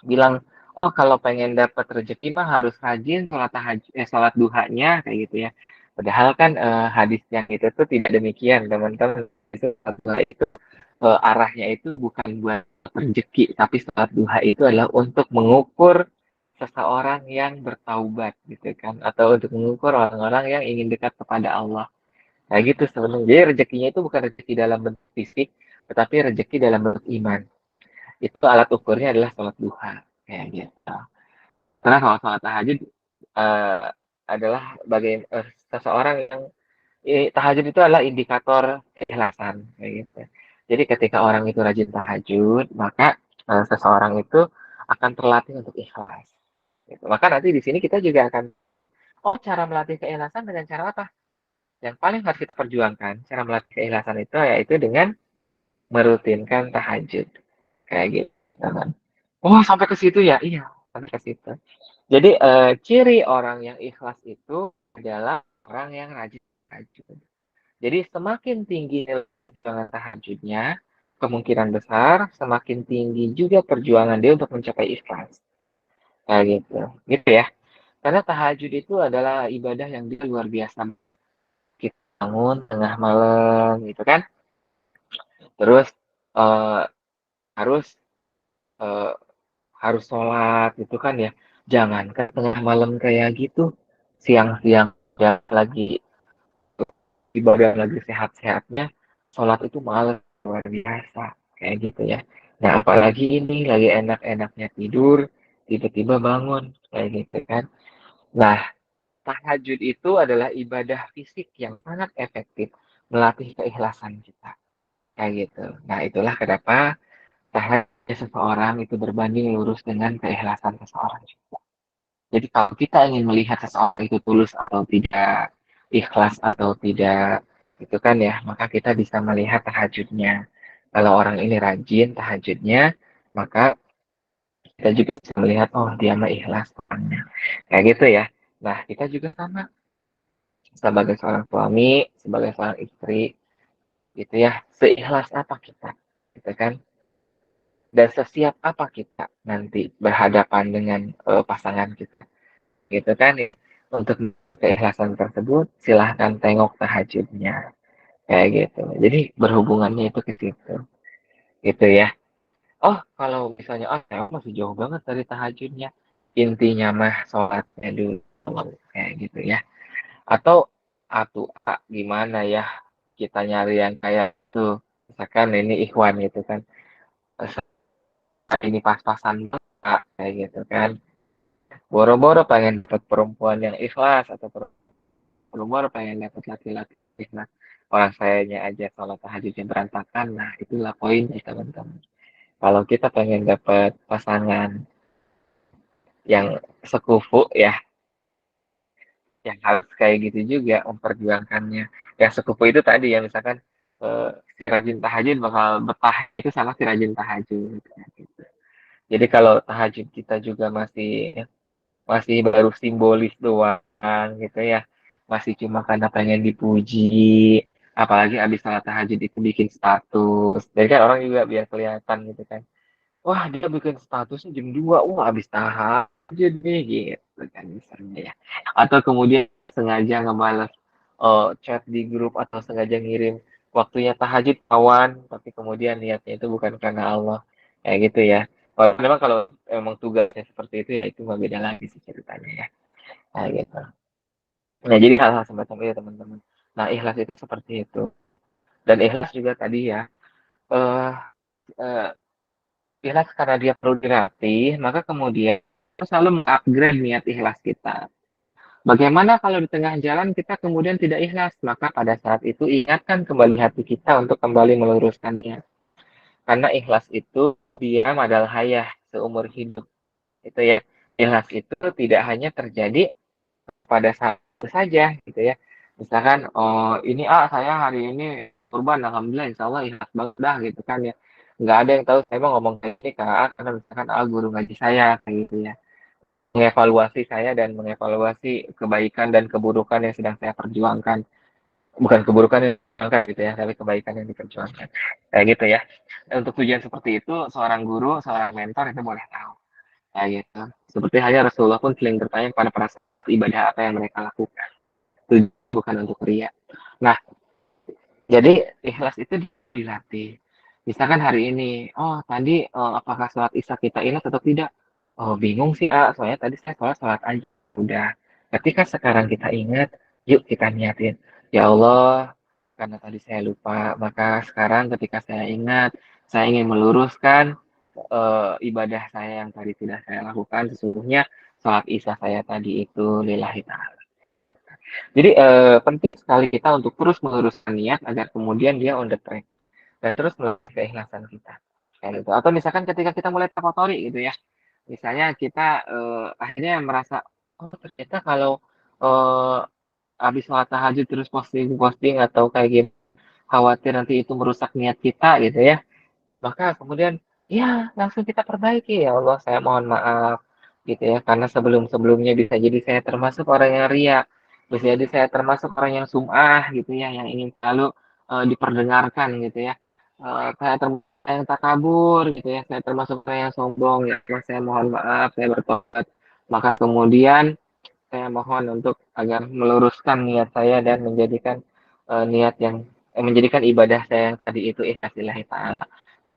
bilang oh kalau pengen dapat rezeki mah harus rajin sholat tahajud sholat duhanya kayak gitu ya. Padahal kan hadis yang itu tuh tidak demikian teman-teman. Itu sholat duha itu arahnya itu bukan buat rezeki, tapi sholat duha itu adalah untuk mengukur seseorang yang bertaubat gitu kan, atau untuk mengukur orang-orang yang ingin dekat kepada Allah. Kayak gitu sebenarnya. Jadi rezekinya itu bukan rezeki dalam bentuk fisik, tetapi rezeki dalam bentuk iman. Itu alat ukurnya adalah sholat duha. Kayak gitu. Karena kalau sholat tahajud eh, adalah seseorang yang tahajud itu adalah indikator keikhlasan. Kayak gitu. Jadi ketika orang itu rajin tahajud, maka seseorang itu akan terlatih untuk ikhlas. Gitu. Maka nanti di sini kita juga akan, cara melatih keikhlasan dengan cara apa? Yang paling harus kita perjuangkan, cara melatih keikhlasan itu yaitu dengan merutinkan tahajud. Kayak gitu kan. Oh, sampai ke situ ya? Iya, sampai ke situ. Jadi ciri orang yang ikhlas itu adalah orang yang rajin tahajud. Jadi semakin tinggi perjuangan tahajudnya, kemungkinan besar semakin tinggi juga perjuangan dia untuk mencapai ikhlas. Kayak gitu. Gitu ya. Karena tahajud itu adalah ibadah yang dia luar biasa. Kita bangun tengah malam gitu kan. Terus eh, harus eh, harus sholat gitu kan ya. Jangan kan tengah malam kayak gitu, siang-siang ya lagi ibadah lagi sehat-sehatnya, sholat itu malas luar biasa kayak gitu ya. Nah apalagi ini lagi enak-enaknya tidur, tiba-tiba bangun kayak gitu kan. Nah tahajud itu adalah ibadah fisik yang sangat efektif melatih keikhlasan kita kayak gitu. Nah itulah kenapa tahajud seseorang itu berbanding lurus dengan keikhlasan seseorang. Jadi kalau kita ingin melihat seseorang itu tulus atau tidak, ikhlas atau tidak, itu kan ya, maka kita bisa melihat tahajudnya. Kalau orang ini rajin tahajudnya, maka kita juga bisa melihat, oh dia mah ikhlas orangnya. Kayak gitu ya. Nah, kita juga sama sebagai seorang suami, sebagai seorang istri, gitu ya. Seikhlas apa kita, gitu kan? Dan sesiap apa kita nanti berhadapan dengan pasangan kita. Gitu kan ya. Untuk keikhlasan tersebut silahkan tengok tahajudnya kayak gitu, jadi berhubungannya itu ke situ gitu ya. Oh kalau misalnya saya masih jauh banget dari tahajudnya, intinya mah sholatnya dulu kayak gitu ya. Atau gimana ya, kita nyari yang kayak itu, misalkan ini ikhwan gitu kan. Ini pas-pasan kayak gitu kan, boro-boro pengen dapet perempuan yang ikhlas atau boro-boro pengen dapet laki-laki ikhlas, orang sayanya aja kalau tahajudnya berantakan. Nah itulah poinnya teman-teman, kalau kita pengen dapat pasangan yang sekufu ya, yang harus kayak gitu juga memperjuangkannya. Yang sekufu itu tadi ya, misalkan si rajin tahajud bakal betah itu sama si rajin tahajud. Gitu. Jadi kalau tahajud kita juga masih masih baru simbolis doang gitu ya, masih cuma karena pengen dipuji, apalagi abis salat tahajud itu bikin status, jadi kan orang juga biar kelihatan gitu kan, wah dia bikin statusnya jam 2, wah abis tahajud nih gitu kan misalnya ya, atau kemudian sengaja ngebales chat di grup atau sengaja ngirim waktunya tahajud kawan, tapi kemudian niatnya itu bukan karena Allah, kayak gitu ya. Memang kalau emang tugasnya seperti itu ya itu nggak beda lagi sih ceritanya ya. Nah gitu. Nah jadi hal-hal semacam itu teman-teman. Nah ikhlas itu seperti itu. Dan ikhlas juga tadi ya. eh eh, Ikhlas karena dia perlu dilatih, maka kemudian kita selalu mengupgrade niat ikhlas kita. Bagaimana kalau di tengah jalan kita kemudian tidak ikhlas? Maka pada saat itu ingatkan kembali hati kita untuk kembali meluruskannya. Karena ikhlas itu dia adalah hayah seumur hidup. Itu ya. Ikhlas itu tidak hanya terjadi pada saat itu saja gitu ya. Misalkan oh ini saya hari ini kurban alhamdulillah insya Allah ikhlas banget dah gitu kan ya. Nggak ada yang tahu saya mau ngomong kayak ini ke karena misalkan guru ngaji saya kayak gitu ya. Mengevaluasi saya dan mengevaluasi kebaikan dan keburukan yang sedang saya perjuangkan. Bukan keburukan yang diperjuangkan gitu ya, tapi kebaikan yang diperjuangkan. Kayak gitu ya. Dan untuk tujuan seperti itu, seorang guru, seorang mentor itu boleh tahu. Kayak gitu. Seperti halnya Rasulullah pun sering bertanya kepada para sahabat ibadah apa yang mereka lakukan. Itu bukan untuk ria. Nah, jadi ikhlas itu dilatih. Misalkan hari ini, oh tadi apakah sholat isya kita ingat atau tidak? Oh bingung sih, soalnya tadi saya sholat aja. Udah. Ketika sekarang kita ingat, yuk kita niatin. Ya Allah, karena tadi saya lupa, maka sekarang ketika saya ingat, saya ingin meluruskan ibadah saya yang tadi tidak saya lakukan. Sesungguhnya sholat isya saya tadi itu lillahi ta'ala. Jadi penting sekali kita untuk terus meluruskan niat agar kemudian dia on the track dan terus meluruskan keikhlasan kita. Kayak gitu. Atau misalkan ketika kita mulai terkotori gitu ya, misalnya kita akhirnya merasa oh ternyata kalau eh, habis sholat tahajud terus posting atau kayak gitu khawatir nanti itu merusak niat kita gitu ya, maka kemudian ya langsung kita perbaiki, ya Allah saya mohon maaf gitu ya, karena sebelum-sebelumnya bisa jadi saya termasuk orang yang ria, bisa jadi saya termasuk orang yang sum'ah gitu ya, yang ingin selalu diperdengarkan gitu ya. Saya termasuk yang takabur gitu ya, saya termasuk orang yang sombong, ya Allah saya mohon maaf, saya bertobat, maka kemudian saya mohon untuk agar meluruskan niat saya dan menjadikan niat yang menjadikan ibadah saya yang tadi itu ikhlas lillahi ta'ala.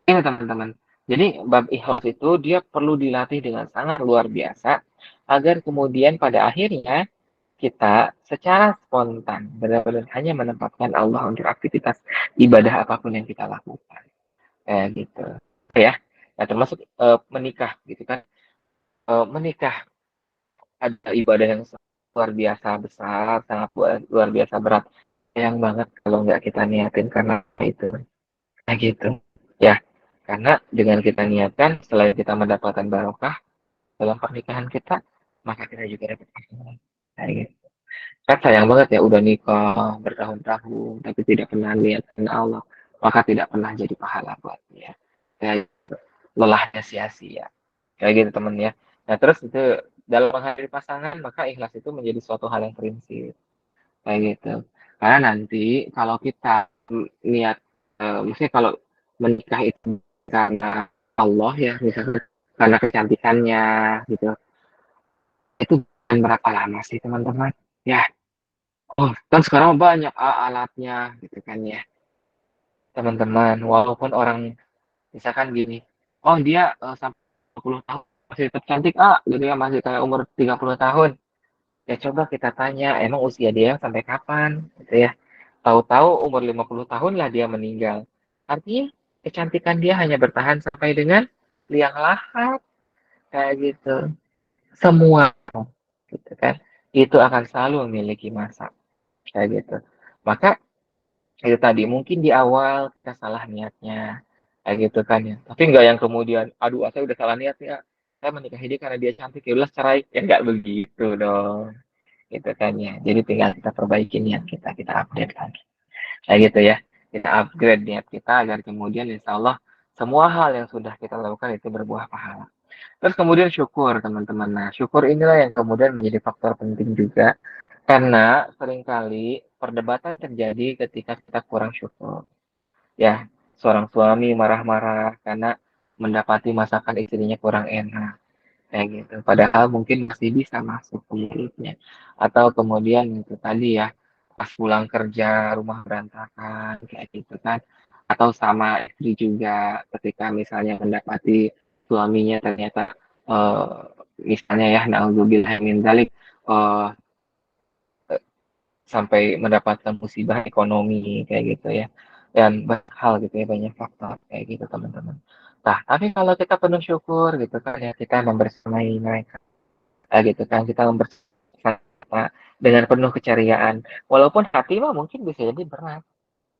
Ini teman-teman. Jadi bab ikhlas itu dia perlu dilatih dengan sangat luar biasa agar kemudian pada akhirnya kita secara spontan benar-benar hanya menempatkan Allah untuk aktivitas ibadah apapun yang kita lakukan. Kayak gitu. Ya. Nah, termasuk menikah gitu kan. Menikah ada ibadah yang luar biasa besar, sangat luar biasa berat. Sayang banget kalau nggak kita niatin karena itu. Nah gitu. Ya, karena dengan kita niatkan, selain kita mendapatkan barokah dalam pernikahan kita, maka kita juga dapat pahala. Nah, gitu. Kan sayang banget ya udah nikah bertahun-tahun tapi tidak pernah niat karena Allah, maka tidak pernah jadi pahala buat dia. Kayak gitu. Lelahnya sia-sia. Kayak gitu temen ya. Nah terus itu dalam menghadapi pasangan maka ikhlas itu menjadi suatu hal yang prinsip. Kayak gitu. Karena nanti kalau kita niat, maksudnya kalau menikah itu karena Allah ya, misalnya karena kecantikannya gitu, itu bukan berapa lama sih teman-teman? Ya, oh kan sekarang banyak alatnya gitu kan ya, teman-teman. Walaupun orang misalkan gini, oh dia sampai 20 tahun masih tetap cantik gitu ya, masih kayak umur 30 tahun. Ya coba kita tanya, emang usia dia sampai kapan gitu ya. Tahu-tahu umur 50 tahun lah dia meninggal. Artinya kecantikan dia hanya bertahan sampai dengan liang lahat kayak gitu. Semua gitu kan. Itu akan selalu memiliki masa kayak gitu. Maka itu tadi mungkin di awal kita salah niatnya kayak gitu kan ya. Tapi enggak yang kemudian aduh saya udah salah niat ya. saya menikahi dia karena dia cantik, ya udah cerai. Ya nggak begitu dong. Gitu kan ya. Jadi tinggal kita perbaiki niat kita, kita update lagi. Kayak gitu ya. Kita upgrade niat kita agar kemudian insya Allah semua hal yang sudah kita lakukan itu berbuah pahala. Terus kemudian syukur teman-teman. Nah, syukur inilah yang kemudian menjadi faktor penting juga. Karena seringkali perdebatan terjadi ketika kita kurang syukur. Ya, seorang suami marah-marah karena mendapati masakan istrinya kurang enak. Kayak gitu. Padahal mungkin masih bisa masuk ke mulutnya. Atau kemudian itu tadi ya, pas pulang kerja rumah berantakan kayak gitu kan. Atau sama istri juga ketika misalnya mendapati suaminya ternyata eh, misalnya ya naudzubillah min dzalik eh, sampai mendapatkan musibah ekonomi kayak gitu ya. Dan banyak hal gitu ya, banyak faktor kayak gitu teman-teman. Nah, tapi kalau kita penuh syukur gitu kan ya, kita membersamai mereka gitu kan, kita membersama dengan penuh keceriaan. Walaupun hati mah mungkin bisa jadi berat.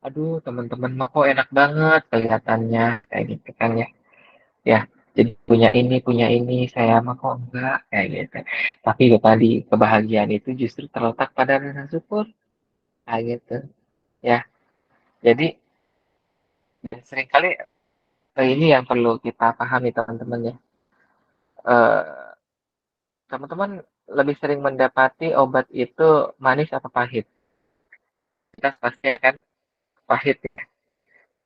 Aduh, teman-teman mah kok enak banget kelihatannya kayak gitu kan ya. Ya, jadi punya ini, saya mah kok enggak kayak gitu. Tapi itu tadi kebahagiaan itu justru terletak pada rasa syukur kayak gitu. Ya, jadi seringkali ini yang perlu kita pahami teman-teman ya. Eh, Teman-teman lebih sering mendapati obat itu manis atau pahit? Kita pasti kan pahit ya.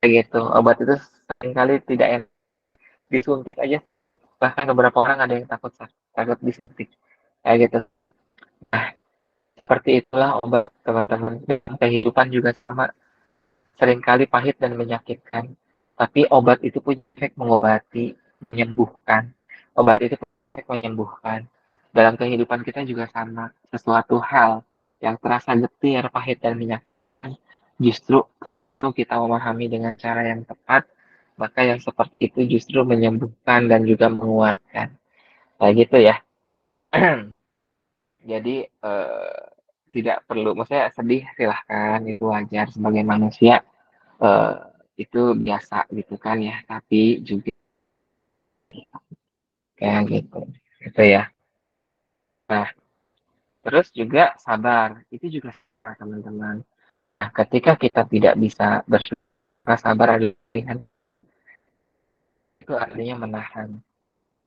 Kayak gitu. Obat itu seringkali tidak enak. Disuntik aja. Bahkan beberapa orang ada yang takut disuntik. Kayak gitu. Nah, seperti itulah obat teman-teman. Kehidupan juga sama. Seringkali pahit dan menyakitkan. Tapi obat itu punya efek mengobati, menyembuhkan. Obat itu punya efek menyembuhkan. Dalam kehidupan kita juga sama. Sesuatu hal yang terasa getir, pahit, dan menyakitkan. Justru itu kita memahami dengan cara yang tepat, maka yang seperti itu justru menyembuhkan dan juga menguatkan. Kayak gitu ya. Jadi tidak perlu, maksudnya sedih silahkan, itu wajar sebagai manusia, eh, itu biasa gitu kan ya, tapi juga kayak gitu gitu ya. Nah, terus juga sabar, itu juga sabar, teman-teman. Nah, ketika kita tidak bisa bersyukur, sabar adalah pilihan, itu artinya menahan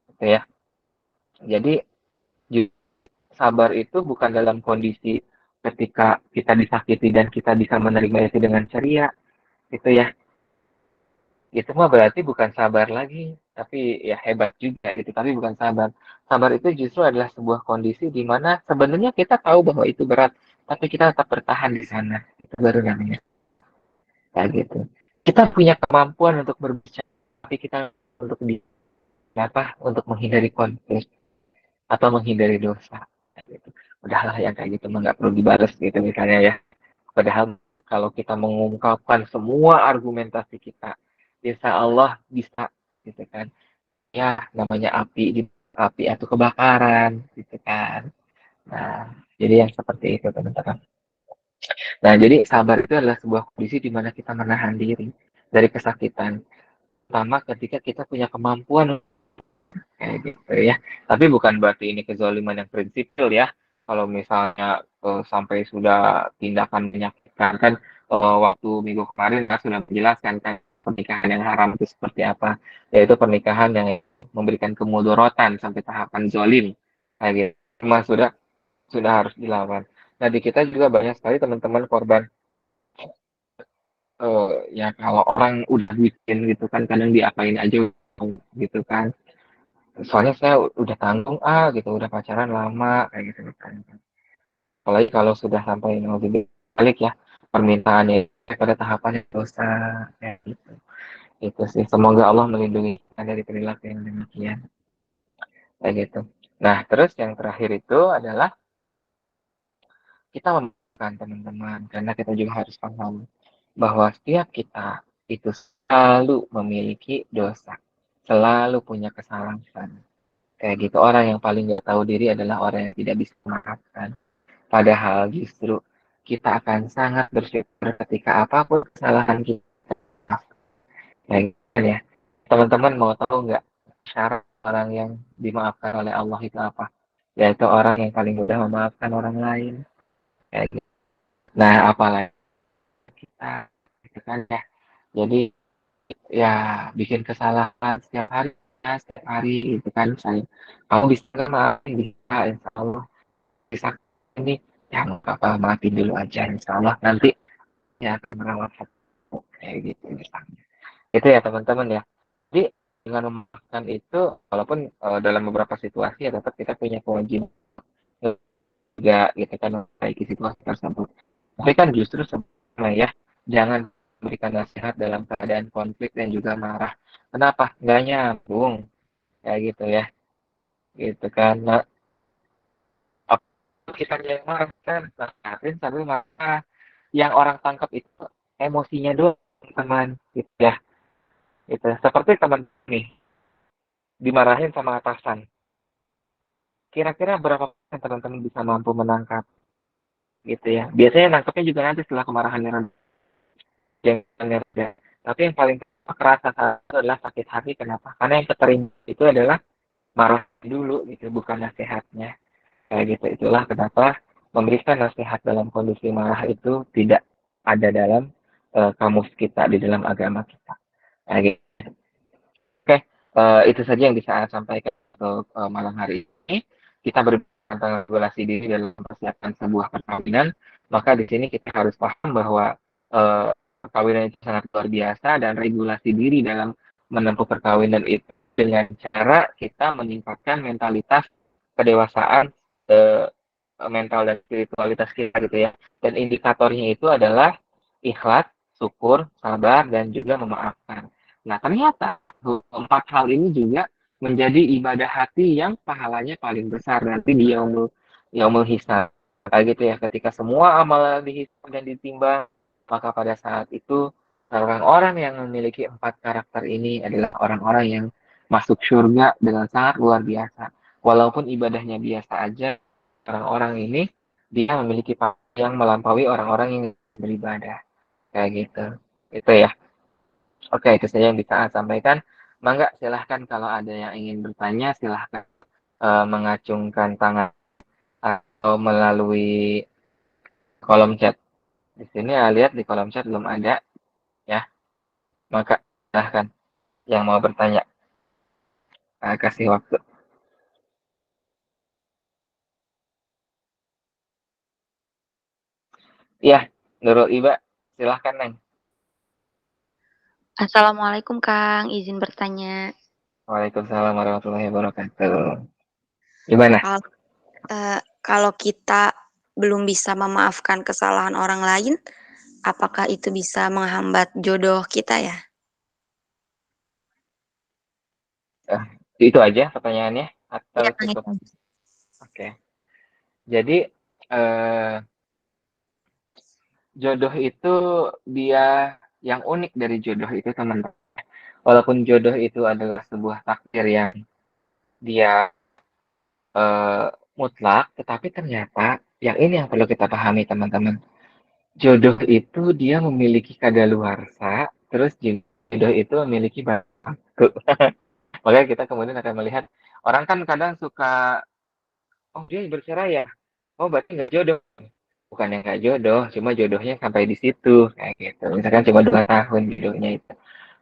gitu ya. Jadi sabar itu bukan dalam kondisi ketika kita disakiti dan kita bisa menerima itu dengan ceria gitu ya. Itu mah berarti bukan sabar lagi, tapi ya hebat juga gitu, tapi bukan sabar. Sabar itu justru adalah sebuah kondisi di mana sebenarnya kita tahu bahwa itu berat, tapi kita tetap bertahan di sana. Itu baru namanya kayak gitu. Kita punya kemampuan untuk berbicara, tapi kita untuk di apa? Untuk menghindari konflik atau menghindari dosa. Kayak gitu. Udahlah yang kayak gitu mah nggak perlu dibalas gitu misalnya ya. Padahal kalau kita mengungkapkan semua argumentasi kita, insya Allah bisa gitu kan. Ya namanya api di api atau kebakaran gitu kan. Nah, jadi yang seperti itu teman-teman. Nah, jadi sabar itu adalah sebuah kondisi di mana kita menahan diri dari kesakitan. Pertama ketika kita punya kemampuan kayak gitu ya. Tapi bukan berarti ini kezaliman yang prinsipil ya. Kalau misalnya sampai sudah tindakan menyakitkan kan, waktu minggu kemarin kan sudah menjelaskan kan pernikahan yang haram itu seperti apa. Yaitu pernikahan yang memberikan kemudorotan sampai tahapan zolim. Kayak gitu. Cuma sudah harus dilawan. Nah di kita juga banyak sekali teman-teman korban, ya kalau orang udah bikin gitu kan kadang diapain aja gitu kan. Soalnya saya udah tanggung gitu, udah pacaran lama kayak gitu kan. Apalagi kalau sudah sampai balik ya permintaannya pada tahapannya dosa kayak gitu. Itu sih. Semoga Allah melindungi kita dari perilaku yang demikian kayak gitu. Nah, terus yang terakhir itu adalah kita memaafkan teman-teman karena kita juga harus paham bahwa setiap kita itu selalu memiliki dosa, selalu punya kesalahan. Kayak gitu, orang yang paling gak tahu diri adalah orang yang tidak bisa memaafkan. Padahal justru kita akan sangat bersyukur ketika apapun kesalahan kita. Kayak gitu ya. Teman-teman mau tahu nggak syarat orang yang dimaafkan oleh Allah itu apa? Yaitu orang yang paling mudah memaafkan orang lain. Kayak gitu. Nah, apalagi kita, gitu kan ya. Jadi ya bikin kesalahan setiap hari gitu kan. Saya, kamu bisa nggak maafin? Bisa, insya Allah. Bisa ini, ya nggak apa-apa, maafin dulu aja. Insya Allah nanti ya akan merawat hatimu. Kayak gitu misalnya. Itu ya teman-teman ya. Jadi dengan memaafkan itu, walaupun dalam beberapa situasi ya tetap kita punya kewajiban juga gitu kan memperbaiki situasi tersebut. Tapi kan justru sebenarnya ya jangan memberikan nasihat dalam keadaan konflik dan juga marah. Kenapa? Nggak nyambung kayak gitu ya, gitu kan. Nah, apa kita yang marah kan nasihatin sambil marah. Yang orang tangkap itu emosinya doang, teman, gitu ya. Itu seperti teman nih dimarahin sama atasan. Kira-kira berapa persen teman-teman bisa mampu menangkap gitu ya? Biasanya nangkapnya juga nanti setelah kemarahannya reda. Tapi yang paling kerasa itu adalah sakit hati. Kenapa? Karena yang keterima itu adalah marah dulu gitu, bukan nasihatnya. Kayak gitu. Itulah kenapa memberikan nasihat dalam kondisi marah itu tidak ada dalam kamus kita, di dalam agama kita. Kayak gitu. Oke, itu saja yang bisa saya sampaikan untuk malam hari ini. Kita berbicara tentang regulasi diri dalam persiapan sebuah perkawinan. Maka di sini kita harus paham bahwa perkawinan itu sangat luar biasa dan regulasi diri dalam menempuh perkawinan itu dengan cara kita meningkatkan mentalitas kedewasaan eh, mental dan spiritualitas kita gitu ya. Dan indikatornya itu adalah ikhlas, syukur, sabar, dan juga memaafkan. Nah, ternyata empat hal ini juga menjadi ibadah hati yang pahalanya paling besar nanti di yaumul hisab. Kayak gitu ya, ketika semua amal dihisab dan ditimbang, maka pada saat itu orang-orang yang memiliki empat karakter ini adalah orang-orang yang masuk surga dengan sangat luar biasa. Walaupun ibadahnya biasa aja, orang-orang ini dia memiliki pahala yang melampaui orang-orang yang beribadah. Kayak gitu. Itu ya. Oke, itu saja yang bisa saya sampaikan. Mangga, silahkan kalau ada yang ingin bertanya, silahkan mengacungkan tangan atau melalui kolom chat. Di sini saya lihat di kolom chat belum ada, ya. Maka silahkan yang mau bertanya, kasih waktu. Ya, Nurul Iba, silahkan Neng. Assalamualaikum Kang, izin bertanya. Waalaikumsalam warahmatullahi wabarakatuh. Gimana? Kalau, kalau kita belum bisa memaafkan kesalahan orang lain, apakah itu bisa menghambat jodoh kita ya? Eh, itu aja pertanyaannya atau Iya, Kang, cukup? itu aja. Oke. Jadi eh, jodoh itu dia yang unik dari jodoh itu teman-teman. Walaupun jodoh itu adalah sebuah takdir yang dia eh, mutlak, tetapi ternyata yang ini yang perlu kita pahami teman-teman. Jodoh itu dia memiliki kadaluarsa, terus jodoh itu memiliki waktu. Makanya kita kemudian akan melihat orang kan kadang suka, oh dia bercerai ya, oh berarti nggak jodoh. Bukan yang nggak jodoh, cuma jodohnya sampai di situ kayak gitu. Misalkan cuma 2 tahun jodohnya itu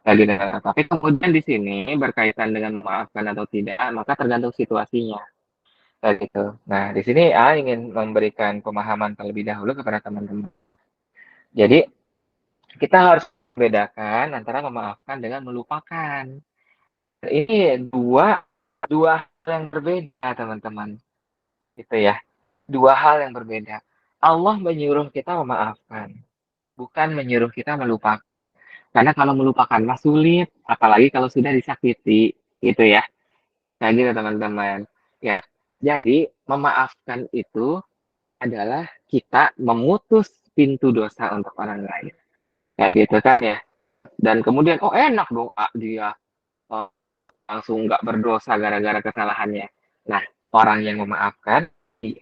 lagi dengan, tapi kemudian di sini berkaitan dengan memaafkan atau tidak, maka tergantung situasinya kayak gitu. Nah, di sini A ingin memberikan pemahaman terlebih dahulu kepada teman-teman. Jadi kita harus membedakan antara memaafkan dengan melupakan. Ini dua dua hal yang berbeda teman-teman. Gitu ya. Dua hal yang berbeda. Allah menyuruh kita memaafkan, bukan menyuruh kita melupakan. Karena kalau melupakan mah sulit, apalagi kalau sudah disakiti, gitu ya. Nah, gitu teman-teman. Ya, jadi memaafkan itu adalah kita memutus pintu dosa untuk orang lain. Kayak gitu kan ya. Dan kemudian, oh enak dong dia oh, langsung nggak berdosa gara-gara kesalahannya. Nah, orang yang memaafkan di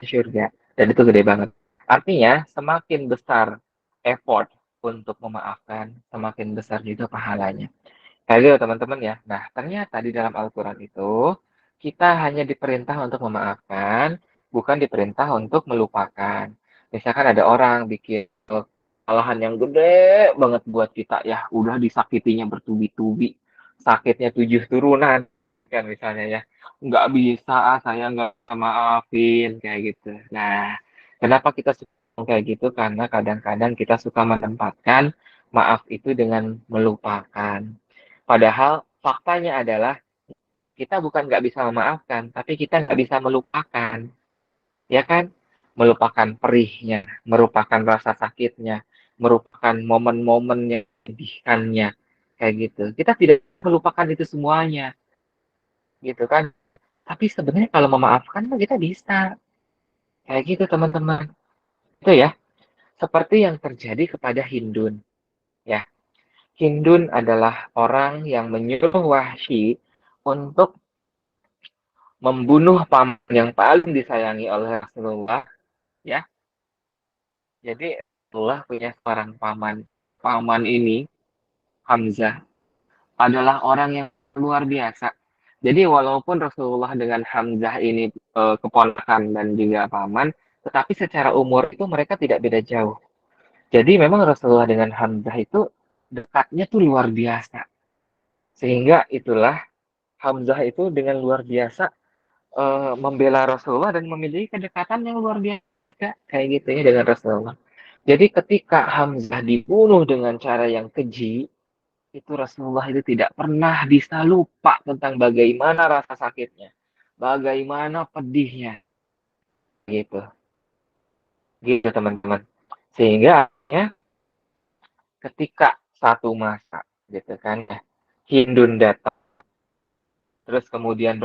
surga. Dan itu gede banget. Artinya, semakin besar effort untuk memaafkan, semakin besar juga pahalanya. Kayak gitu teman-teman ya. Nah, ternyata di dalam Al-Quran itu, kita hanya diperintah untuk memaafkan, bukan diperintah untuk melupakan. Misalkan ada orang bikin kesalahan yang gede banget buat kita, ya udah disakitinya bertubi-tubi, sakitnya 7 turunan, kan misalnya ya. Nggak bisa, saya nggak maafin, kayak gitu. Nah, kenapa kita suka kayak gitu? Karena kadang-kadang kita suka menempatkan maaf itu dengan melupakan. Padahal faktanya adalah kita bukan nggak bisa memaafkan, tapi kita nggak bisa melupakan, ya kan? Melupakan perihnya, merupakan rasa sakitnya, merupakan momen-momen yang menyedihkannya, kayak gitu. Kita tidak melupakan itu semuanya, gitu kan? Tapi sebenarnya kalau memaafkan kita bisa, kayak gitu teman-teman. Itu ya, seperti yang terjadi kepada Hindun, ya. Hindun adalah orang yang menyuruh Wahsy untuk membunuh paman yang paling disayangi oleh Rasulullah, ya. Jadi Rasulullah punya seorang paman. Paman ini, Hamzah, adalah orang yang luar biasa. Jadi walaupun Rasulullah dengan Hamzah ini keponakan dan juga paman, tetapi secara umur itu mereka tidak beda jauh. Jadi memang Rasulullah dengan Hamzah itu dekatnya tuh luar biasa. Sehingga itulah Hamzah itu dengan luar biasa membela Rasulullah dan memiliki kedekatan yang luar biasa kayak gitu ya dengan Rasulullah. Jadi ketika Hamzah dibunuh dengan cara yang keji, itu Rasulullah itu tidak pernah bisa lupa tentang bagaimana rasa sakitnya, bagaimana pedihnya, gitu, gitu teman-teman. Sehingga ya, ketika satu masa, gitu kan ya, Hindun datang, terus kemudian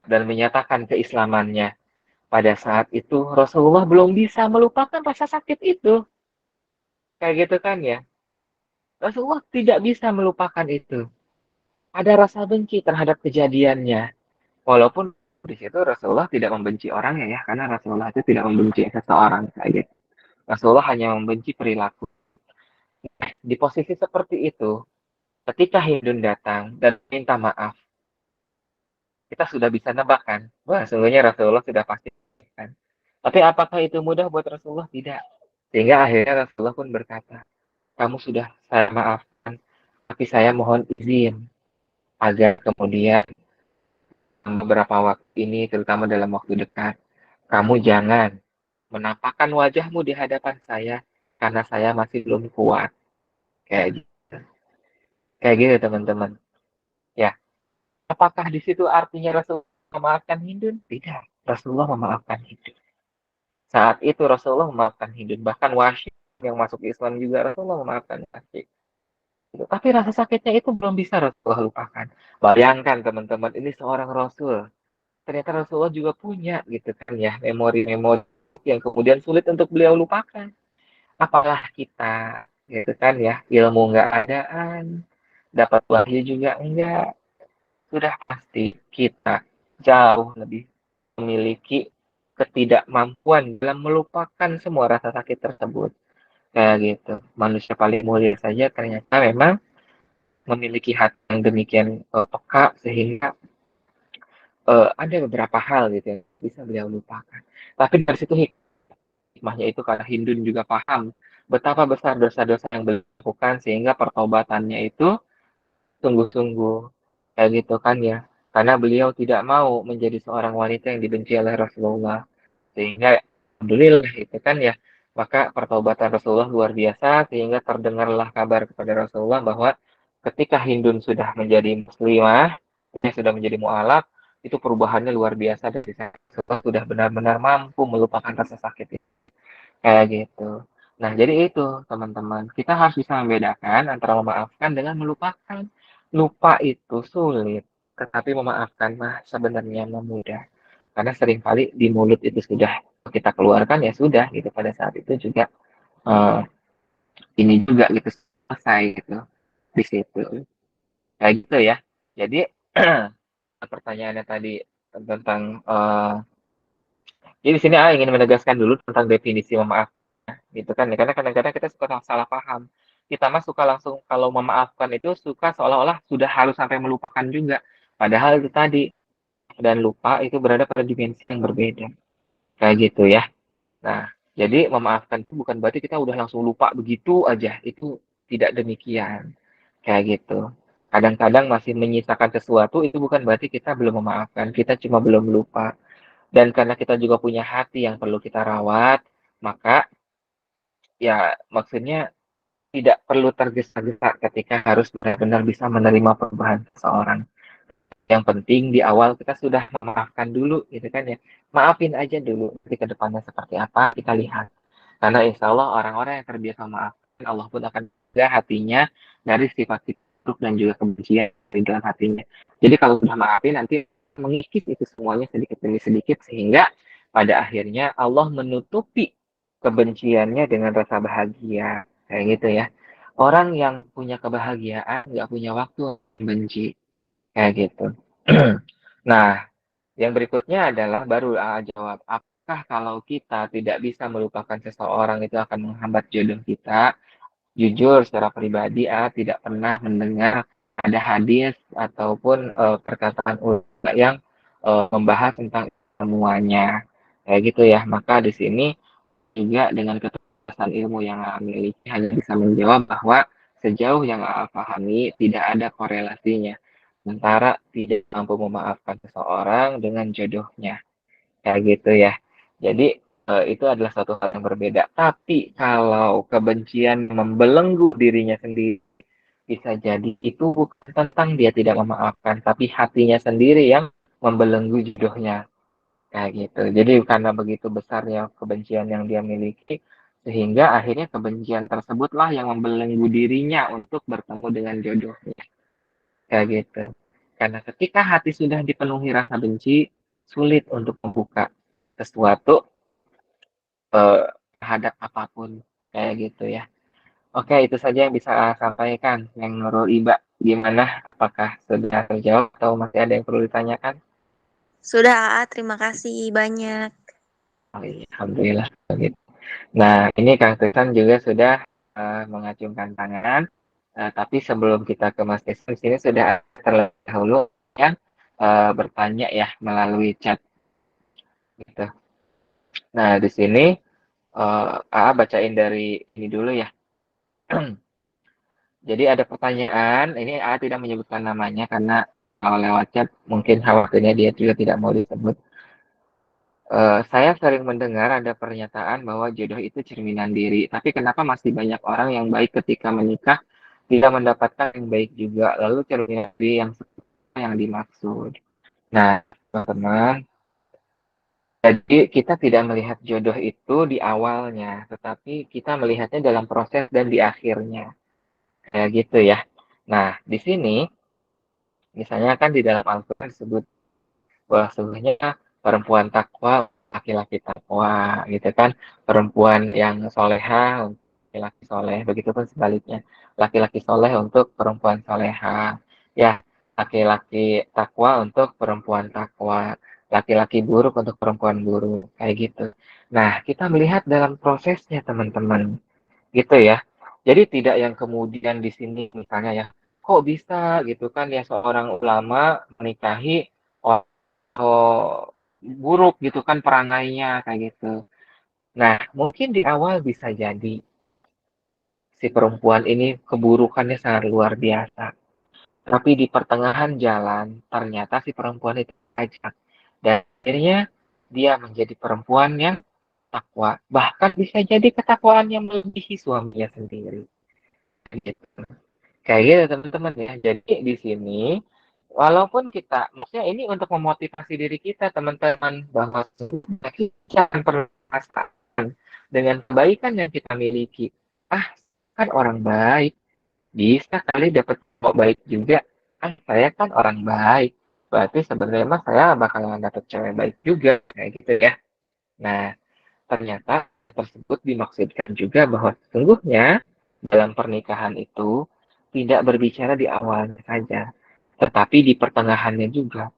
dan menyatakan keislamannya. Pada saat itu Rasulullah belum bisa melupakan rasa sakit itu. Kayak gitu kan ya. Rasulullah tidak bisa melupakan itu. Ada rasa benci terhadap kejadiannya. Walaupun di situ Rasulullah tidak membenci orangnya ya, karena Rasulullah itu tidak membenci seseorang kayak gitu. Rasulullah hanya membenci perilaku. Di posisi seperti itu, ketika Hindun datang dan minta maaf, kita sudah bisa nebak kan, wah sungguhnya Rasulullah sudah pasti kan. Tapi apakah itu mudah buat Rasulullah? Tidak. Sehingga akhirnya Rasulullah pun berkata, kamu sudah saya maafkan, tapi saya mohon izin agar kemudian beberapa waktu ini, terutama dalam waktu dekat, kamu jangan menampakkan wajahmu di hadapan saya karena saya masih belum kuat. Kayak gitu. Kayak gitu teman-teman. Ya, apakah di situ artinya Rasulullah memaafkan Hindun? Tidak. Rasulullah memaafkan Hindun. Saat itu Rasulullah memaafkan Hindun. Bahkan Wahsy yang masuk Islam juga Rasulullah memaafkan Wahsy. Gitu. Tapi rasa sakitnya itu belum bisa Rasulullah lupakan. Bayangkan teman-teman, ini seorang Rasul. Ternyata Rasulullah juga punya gitu kan ya, memori-memori yang kemudian sulit untuk beliau lupakan. Apalah kita, gitu kan ya, ilmu nggak adaan, dapat wahyu juga enggak. Sudah pasti kita jauh lebih memiliki ketidakmampuan dalam melupakan semua rasa sakit tersebut. Kayak gitu. Manusia paling mulia saja ternyata memang memiliki hati yang demikian peka sehingga ada beberapa hal gitu yang bisa beliau lupakan. Tapi dari situ hikmahnya itu karena Hindun juga paham betapa besar dosa-dosa yang beliau lakukan sehingga pertobatannya itu sungguh-sungguh kayak gitu kan ya. Karena beliau tidak mau menjadi seorang wanita yang dibenci oleh Rasulullah. Sehingga alhamdulillah itu kan ya. Maka pertobatan Rasulullah luar biasa sehingga terdengarlah kabar kepada Rasulullah bahwa ketika Hindun sudah menjadi muslimah, sudah menjadi mu'alaf, itu perubahannya luar biasa dari saya. Rasulullah sudah benar-benar mampu melupakan rasa sakit itu. Kayak gitu. Nah, jadi itu teman-teman. Kita harus bisa membedakan antara memaafkan dengan melupakan. Lupa itu sulit, tetapi memaafkan mah sebenarnya mudah. Karena seringkali di mulut itu sudah kita keluarkan ya sudah gitu pada saat itu juga eh, ini juga gitu selesai gitu di situ. Kayak gitu ya. Jadi pertanyaannya tadi tentang jadi di sini ingin menegaskan dulu tentang definisi memaaf gitu kan ya. Karena kadang-kadang kita suka salah paham. kita mah suka langsung kalau memaafkan itu suka seolah-olah sudah harus sampai melupakan juga. Padahal itu tadi, dan lupa itu berada pada dimensi yang berbeda. Kayak gitu ya. Nah, jadi memaafkan itu bukan berarti kita udah langsung lupa begitu aja. Itu tidak demikian. Kayak gitu. Kadang-kadang masih menyisakan sesuatu itu bukan berarti kita belum memaafkan. Kita cuma belum lupa. Dan karena kita juga punya hati yang perlu kita rawat, maka ya maksudnya tidak perlu tergesa-gesa ketika harus benar-benar bisa menerima perubahan seseorang. Yang penting di awal kita sudah memaafkan dulu, gitu kan ya. Maafin aja dulu, nanti ke depannya seperti apa kita lihat. Karena insya Allah orang-orang yang terbiasa memaafkan, Allah pun akan jaga hatinya dari sifat buruk dan juga kebencian di dalam hatinya. Jadi kalau sudah maafin, nanti mengikis itu semuanya sedikit demi sedikit, sehingga pada akhirnya Allah menutupi kebenciannya dengan rasa bahagia. Kayak gitu ya. Orang yang punya kebahagiaan, nggak punya waktu membenci. Kayak gitu. Nah, yang berikutnya adalah baru jawab. Apakah kalau kita tidak bisa melupakan seseorang itu akan menghambat jodoh kita? Jujur, secara pribadi, tidak pernah mendengar ada hadis ataupun perkataan ulama yang membahas tentang semuanya. Kayak gitu ya. Maka di sini juga dengan keterbatasan ilmu yang miliki hanya bisa menjawab bahwa sejauh yang pahami tidak ada korelasinya antara tidak mampu memaafkan seseorang dengan jodohnya. Kayak gitu ya. Jadi itu adalah satu hal yang berbeda. Tapi kalau kebencian membelenggu dirinya sendiri, bisa jadi itu bukan tentang dia tidak memaafkan, tapi hatinya sendiri yang membelenggu jodohnya. Kayak gitu. Jadi karena begitu besarnya kebencian yang dia miliki, sehingga akhirnya kebencian tersebutlah yang membelenggu dirinya untuk bertemu dengan jodohnya. Kayak gitu. Karena ketika hati sudah dipenuhi rasa benci, sulit untuk membuka sesuatu terhadap apapun. Kayak gitu ya. Oke, itu saja yang bisa saya sampaikan. Yang Nurul Iba, gimana? Apakah sudah terjawab atau masih ada yang perlu ditanyakan? Sudah, AA, terima kasih banyak. Oh, iya, alhamdulillah. Gitu. Nah, ini Kang Tristan juga sudah mengacungkan tangan. Tapi sebelum kita ke Mas Tristan, sini sudah terlebih dahulu yang bertanya ya melalui chat. Gitu. Nah, di sini AA bacain dari ini dulu ya. Jadi ada pertanyaan, ini AA tidak menyebutkan namanya karena kalau lewat chat mungkin khawatirnya dia juga tidak mau disebut. Saya sering mendengar ada pernyataan bahwa jodoh itu cerminan diri, tapi kenapa masih banyak orang yang baik ketika menikah tidak mendapatkan yang baik juga, lalu cerminan diri yang yang dimaksud. Nah, teman-teman, jadi kita tidak melihat jodoh itu di awalnya, tetapi kita melihatnya dalam proses dan di akhirnya. Kayak gitu ya. Nah, di sini misalnya kan di dalam Al-Quran disebut bahwa sesungguhnya perempuan takwa laki-laki takwa gitu kan, perempuan yang soleha untuk laki-laki soleh, begitupun sebaliknya, laki-laki soleh untuk perempuan soleha, ya, laki-laki takwa untuk perempuan takwa, laki-laki buruk untuk perempuan buruk, kayak gitu. Nah, kita melihat dalam prosesnya teman-teman, gitu ya. Jadi tidak yang kemudian di sini misalnya ya, kok bisa gitu kan ya seorang ulama menikahi orang buruk gitu kan perangainya kayak gitu. Nah, mungkin di awal bisa jadi si perempuan ini keburukannya sangat luar biasa. Tapi di pertengahan jalan ternyata si perempuan itu ajak. Dan akhirnya dia menjadi perempuan yang takwa. Bahkan bisa jadi ketakwaan yang melebihi suaminya sendiri. Gitu. Kayak gitu teman-teman ya. Jadi di sini walaupun kita maksudnya ini untuk memotivasi diri kita teman-teman bahwa kita akan perlu perasaan dengan kebaikan yang kita miliki. Ah, kan orang baik, bisa kali dapat cowok baik juga. Ah, saya kan orang baik. Berarti sebenarnya mah saya bakalan dapat cewek baik juga kayak gitu ya. Nah, ternyata tersebut dimaksudkan juga bahwa sesungguhnya dalam pernikahan itu tidak berbicara di awalnya saja, tetapi di pertengahannya juga.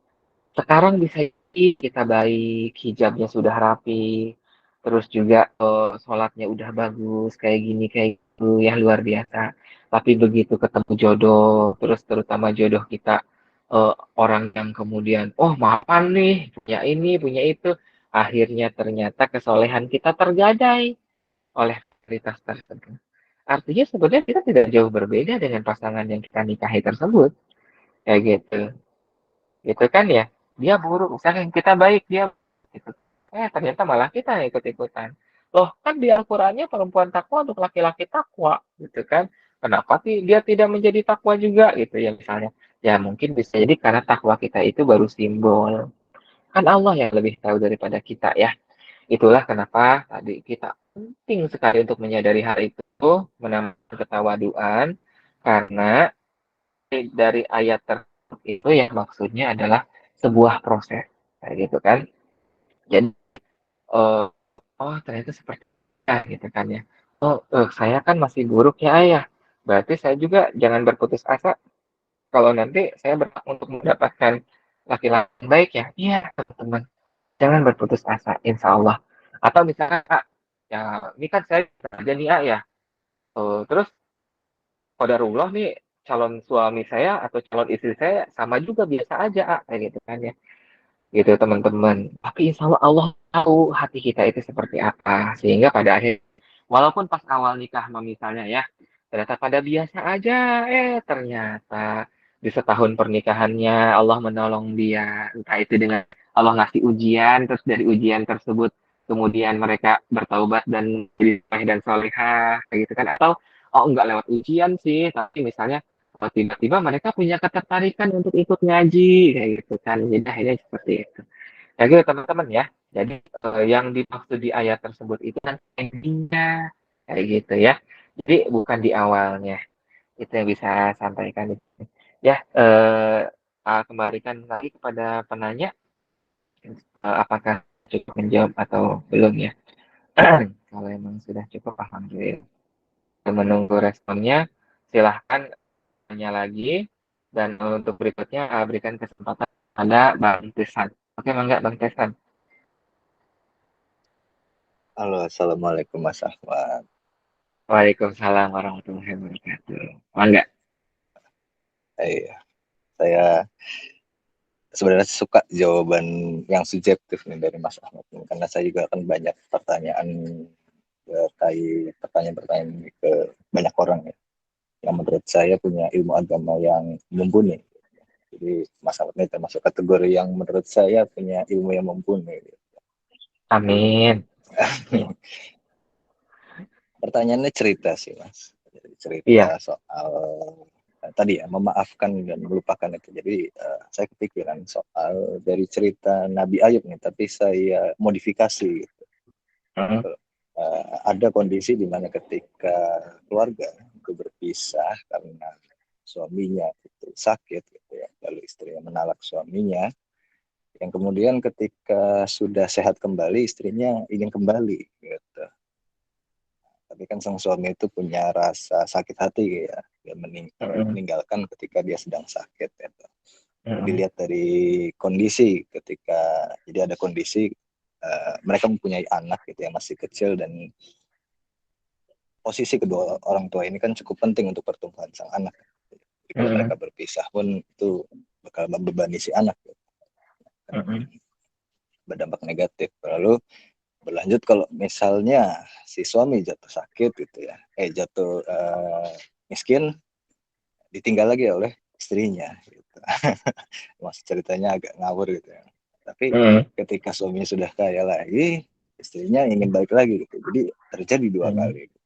Sekarang bisa jadi kita baik, hijabnya sudah rapi, terus juga sholatnya udah bagus, kayak gini, kayak sesuatu yang luar biasa. Tapi begitu ketemu jodoh, terus terutama jodoh kita orang yang kemudian, oh mapan nih, punya ini, punya itu, akhirnya ternyata kesolehan kita tergadai oleh kualitas tersebut. Artinya sebenarnya kita tidak jauh berbeda dengan pasangan yang kita nikahi tersebut, kayak gitu. Gitu kan ya, dia buruk misalnya kita baik dia gitu, ternyata malah kita yang ikut-ikutan. Loh kan di Al-Qur'annya perempuan takwa untuk laki-laki takwa gitu kan, kenapa sih dia tidak menjadi takwa juga gitu ya misalnya. Ya mungkin bisa jadi karena takwa kita itu baru simbol, kan Allah yang lebih tahu daripada kita ya. Itulah kenapa tadi kita penting sekali untuk menyadari hal itu, menambah ketawaduan, karena dari ayat tersebut itu yang maksudnya adalah sebuah proses kayak gitu kan. Jadi eh, oh ternyata seperti itu gitu kan ya. Oh saya kan masih buruk ya ayah, berarti saya juga jangan berputus asa kalau nanti saya berhak untuk mendapatkan laki-laki yang baik ya. Iya teman-teman, jangan berputus asa insya Allah. Atau misalnya kak, ya ini kan saya aja nih ya, terus qadarullah nih calon suami saya atau calon istri saya sama juga biasa aja kayak gitu kan ya, gitu teman-teman. Tapi insya Allah Allah tahu hati kita itu seperti apa, sehingga pada akhir walaupun pas awal nikah misalnya ya ternyata pada biasa aja, ternyata di setahun pernikahannya Allah menolong dia, entah itu dengan Allah ngasih ujian, terus dari ujian tersebut kemudian mereka bertaubat dan jadi soleh dan solehah kayak gitu kan. Atau oh enggak lewat ujian sih, tapi misalnya tiba-tiba mereka punya ketertarikan untuk ikut ngaji kayak gitu kan, jadi akhirnya seperti itu ya gitu teman-teman ya. Jadi yang dimaksud di ayat tersebut itu kan endingnya kayak gitu ya, jadi bukan di awalnya. Itu yang bisa saya sampaikan ya. Kembalikan lagi kepada penanya, apakah cukup menjawab atau belum ya. Kalau emang sudah cukup alhamdulillah. Menunggu responnya, silahkan tanya lagi. Dan untuk berikutnya berikan kesempatan pada Bang Tesan. Oke, Bang, enggak Bang Tesan? Halo, Assalamualaikum Mas Ahmad. Waalaikumsalam warahmatullahi wabarakatuh. Mangga. Iya, saya sebenarnya suka jawaban yang subjektif nih dari Mas Ahmad ini, karena saya juga akan banyak pertanyaan terkait pertanyaan-pertanyaan ini ke banyak orang ya, yang menurut saya punya ilmu agama yang mumpuni. Jadi Mas Ahmad ini termasuk kategori yang menurut saya punya ilmu yang mumpuni. Amin. Pertanyaannya cerita sih Mas, cerita Iya. soal tadi ya, memaafkan dan melupakan itu. Jadi saya kepikiran soal dari cerita Nabi Ayub nih, tapi saya modifikasi gitu. Mm, Ada kondisi di mana ketika keluarga itu berpisah karena suaminya itu sakit gitu ya, lalu istrinya menalak suaminya, yang kemudian ketika sudah sehat kembali istrinya ingin kembali gitu. Tapi kan sang suami itu punya rasa sakit hati ya, dia meninggalkan ketika dia sedang sakit gitu. Dilihat dari kondisi ketika, jadi ada kondisi mereka mempunyai anak gitu ya, masih kecil, dan posisi kedua orang tua ini kan cukup penting untuk pertumbuhan sang anak. Jadi kalau mereka berpisah pun itu bakal membebani si anak gitu. Berdampak negatif. Lalu berlanjut kalau misalnya si suami jatuh sakit gitu ya, jatuh miskin, ditinggal lagi oleh istrinya gitu. Masih ceritanya agak ngawur gitu ya. Tapi ketika suaminya sudah kaya lagi, istrinya ingin balik lagi gitu. Jadi terjadi dua kali gitu.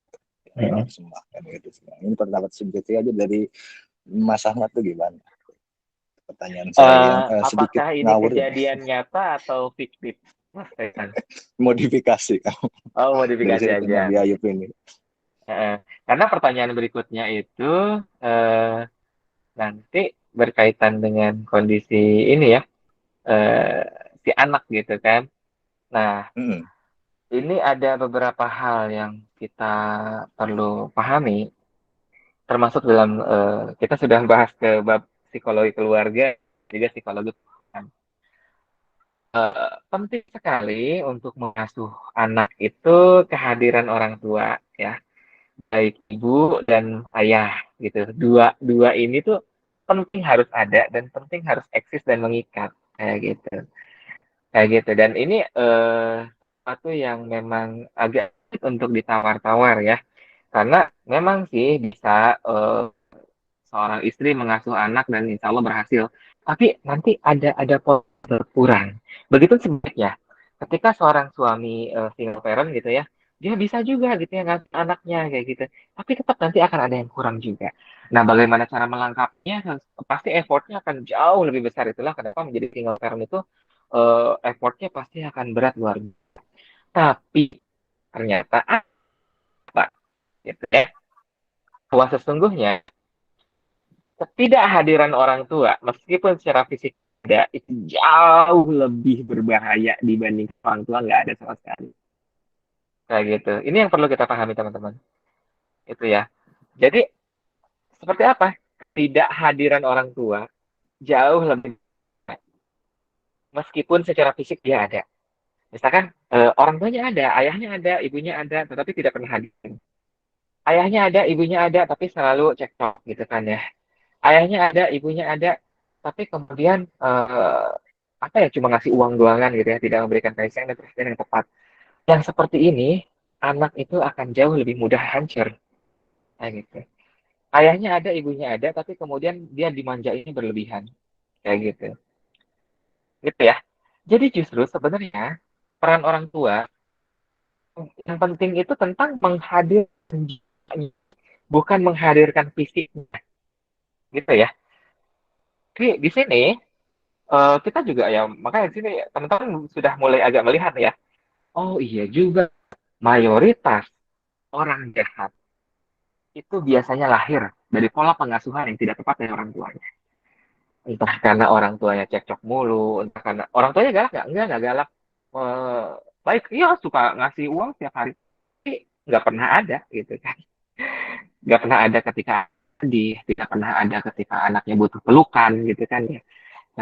Persembahkan gitu. Ini pendapat subjektif aja dari Mas Ahmad tuh gimana? Pertanyaan saya yang sedikit apakah ini ngawur ini. kejadian nyata atau fiktif, Mas Tesan? Modifikasi Oh, dari modifikasi cerita aja. Nabi Ayub ini. Karena pertanyaan berikutnya itu nanti berkaitan dengan kondisi ini ya, eh, si anak gitu kan. Nah, Hmm. ini ada beberapa hal yang kita perlu pahami, termasuk dalam kita sudah bahas ke bab psikologi keluarga, juga psikologi perubahan. Penting sekali untuk mengasuh anak itu kehadiran orang tua ya. baik ibu dan ayah gitu. Dua ini tuh penting harus ada dan penting harus eksis dan mengikat kayak gitu. Kayak gitu. Dan ini satu yang memang agak sulit untuk ditawar-tawar ya. Karena memang sih bisa seorang istri mengasuh anak dan insya Allah berhasil. Tapi nanti ada pola berkurang. Begitu sebaliknya. Ketika seorang suami single parent gitu ya, dia bisa juga gitu ya ngasuh anaknya kayak gitu. Tapi tetap nanti akan ada yang kurang juga. Nah, bagaimana cara melengkapinya? Pasti effortnya akan jauh lebih besar. Itulah kenapa menjadi single parent itu effortnya pasti akan berat luar biasa. Tapi ternyata apa gitu ya? Bahwa sesungguhnya ketidakhadiran orang tua, meskipun secara fisik ada, itu jauh lebih berbahaya dibanding orang tua nggak ada sama sekali. Kayak gitu. Ini yang perlu kita pahami teman-teman. Itu ya. Jadi seperti apa? Ketidakhadiran orang tua jauh lebih meskipun secara fisik dia ada. Misalkan orang tuanya ada, ayahnya ada, ibunya ada, tetapi tidak pernah hadir. Ayahnya ada, ibunya ada, tapi selalu cekcok gitu kan ya. Ayahnya ada, ibunya ada, tapi kemudian apa ya cuma ngasih uang doangan gitu ya, tidak memberikan kasih sayang dan perhatian yang tepat. Yang seperti ini, anak itu akan jauh lebih mudah hancur. Kayak gitu. Ayahnya ada, ibunya ada, tapi kemudian dia dimanja ini berlebihan. Kayak gitu. Gitu ya. Jadi justru sebenarnya peran orang tua yang penting itu tentang menghadirkan jiwanya, bukan menghadirkan fisiknya. Gitu ya. Jadi di sini kita juga ya, makanya di sini teman-teman sudah mulai agak melihat ya. Oh iya juga, mayoritas orang jahat itu biasanya lahir dari pola pengasuhan yang tidak tepat dari orang tuanya. Entah karena orang tuanya cekcok mulu, entah karena orang tuanya galak nggak galak. Eh, baik, iya suka ngasih uang setiap hari, tapi nggak pernah ada gitu kan. Nggak pernah ada ketika sedih, tidak pernah ada ketika anaknya butuh pelukan gitu kan ya.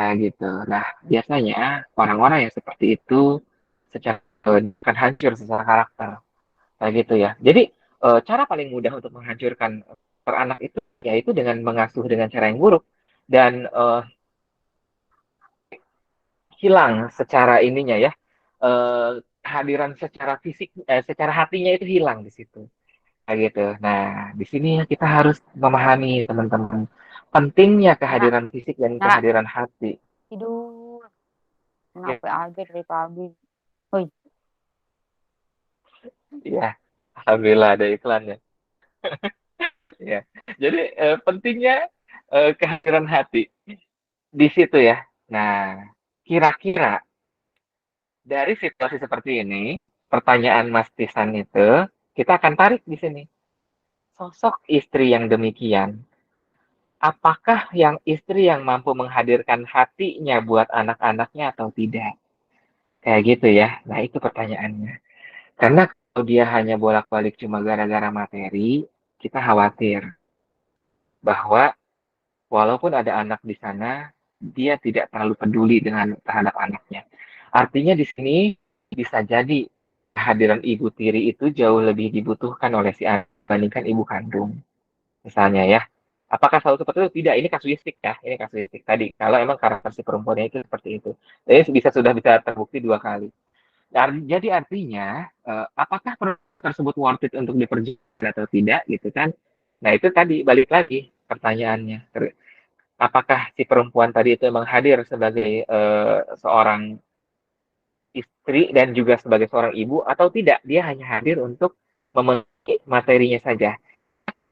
Nah gitu. Nah biasanya orang-orang yang seperti itu secara akan hancur secara karakter. Nah gitu ya. Jadi cara paling mudah untuk menghancurkan anak itu yaitu dengan mengasuh dengan cara yang buruk dan hilang secara ininya ya. Kehadiran secara fisik, secara hatinya itu hilang di situ. Nah gitu. Nah di sini kita harus memahami teman-teman pentingnya Nah, kehadiran fisik dan nah, kehadiran hati. tidur. Ya, Kenapa aja dari tadi? Woi, ya. Alhamdulillah ada iklannya. Ya. Jadi pentingnya kehadiran hati di situ ya. Nah, kira-kira dari situasi seperti ini, pertanyaan Mas Tisan itu, kita akan tarik di sini. Sosok istri yang demikian, apakah yang istri yang mampu menghadirkan hatinya buat anak-anaknya atau tidak? Kayak gitu ya. Nah, itu pertanyaannya. Karena kalau dia hanya bolak-balik cuma gara-gara materi, kita khawatir bahwa walaupun ada anak di sana, dia tidak terlalu peduli dengan terhadap anaknya. Artinya di sini bisa jadi kehadiran ibu tiri itu jauh lebih dibutuhkan oleh si anak dibandingkan ibu kandung. Misalnya ya. Apakah selalu seperti itu? Tidak, ini kasuistik ya. Ini kasuistik tadi. Kalau emang karakter si perempuannya itu seperti itu. Jadi sudah bisa terbukti 2 kali. Jadi artinya, apakah perempuan tersebut worth it untuk diperjuangkan atau tidak gitu kan? Nah itu tadi balik lagi pertanyaannya. Apakah si perempuan tadi itu memang hadir sebagai seorang istri dan juga sebagai seorang ibu atau tidak? Dia hanya hadir untuk memenuhi materinya saja.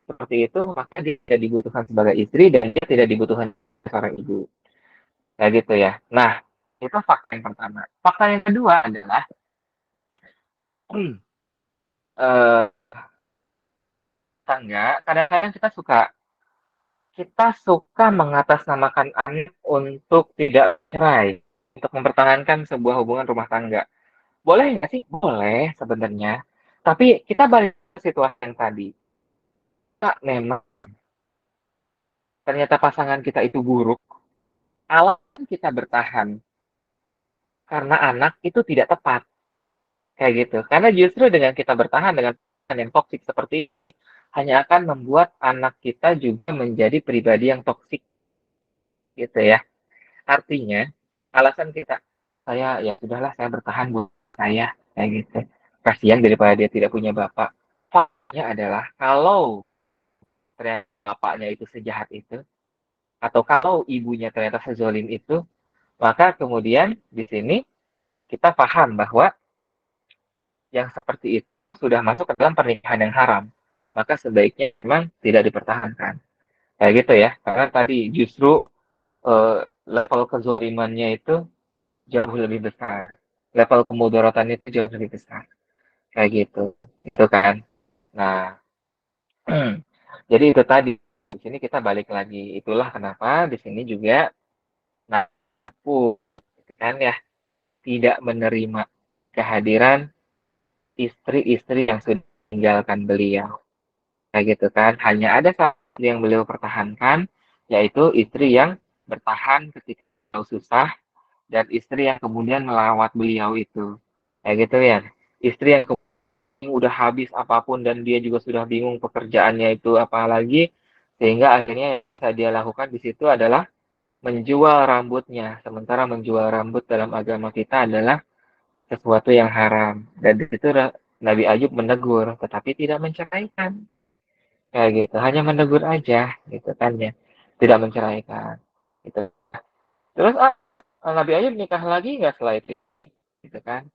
Seperti itu, maka dia tidak dibutuhkan sebagai istri dan dia tidak dibutuhkan sebagai seorang ibu. Nah gitu ya. Nah, itu fakta yang pertama. Fakta yang kedua adalah eh, tangga, kadang-kadang kita suka mengatasnamakan anak untuk tidak cerai, untuk mempertahankan sebuah hubungan rumah tangga. Boleh nggak sih? Boleh sebenarnya. Tapi kita balik ke situasi yang tadi. Kak, memang ternyata pasangan kita itu buruk. Alasan kita bertahan karena anak itu tidak tepat. Kayak gitu. Karena justru dengan kita bertahan dengan pasangan yang toksik seperti ini, hanya akan membuat anak kita juga menjadi pribadi yang toksik gitu ya. Artinya alasan kita, saya ya sudahlah saya bertahan buat saya kayak gitu. Kasihan daripada dia tidak punya bapak. Faktanya adalah kalau ternyata bapaknya itu sejahat itu, atau kalau ibunya ternyata sezolim itu, maka kemudian di sini kita paham bahwa yang seperti itu sudah masuk ke dalam pernikahan yang haram. Maka sebaiknya memang tidak dipertahankan. Kayak gitu ya. Karena tadi justru level kezolimannya itu jauh lebih besar. Level kemudaratannya itu jauh lebih besar. Kayak gitu. Itu kan. Nah, jadi itu tadi. Di sini kita balik lagi. Itulah kenapa di sini juga nah, kan ya tidak menerima kehadiran istri-istri yang sudah meninggalkan beliau. Kayak gitu kan. Hanya ada satu yang beliau pertahankan, yaitu istri yang bertahan ketika beliau susah, dan istri yang kemudian melawat beliau itu. Kayak gitu ya. Istri yang kemudian udah habis apapun dan dia juga sudah bingung pekerjaannya itu apa lagi, sehingga akhirnya yang bisa dia lakukan di situ adalah menjual rambutnya. Sementara menjual rambut dalam agama kita adalah sesuatu yang haram. Dan di situ Nabi Ayub menegur, tetapi tidak menceraikan. Kayak gitu, hanya menegur aja, gitu kan ya. Tidak menceraikan. Gitu. Terus Nabi Ayub nikah lagi nggak setelah itu? Gitu kan.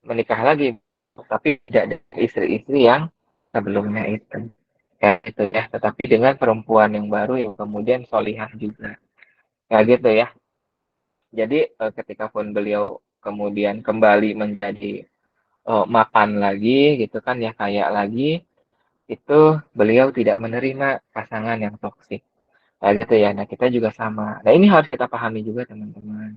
Menikah lagi. Tapi tidak dengan istri-istri yang sebelumnya itu. Kayak gitu ya. Tetapi dengan perempuan yang baru yang kemudian solihah juga. Kayak gitu ya. Jadi ketika pun beliau kemudian kembali menjadi mapan lagi gitu kan ya, kaya lagi, itu beliau tidak menerima pasangan yang toksik kayak gitu ya. Nah kita juga sama. Nah ini harus kita pahami juga teman-teman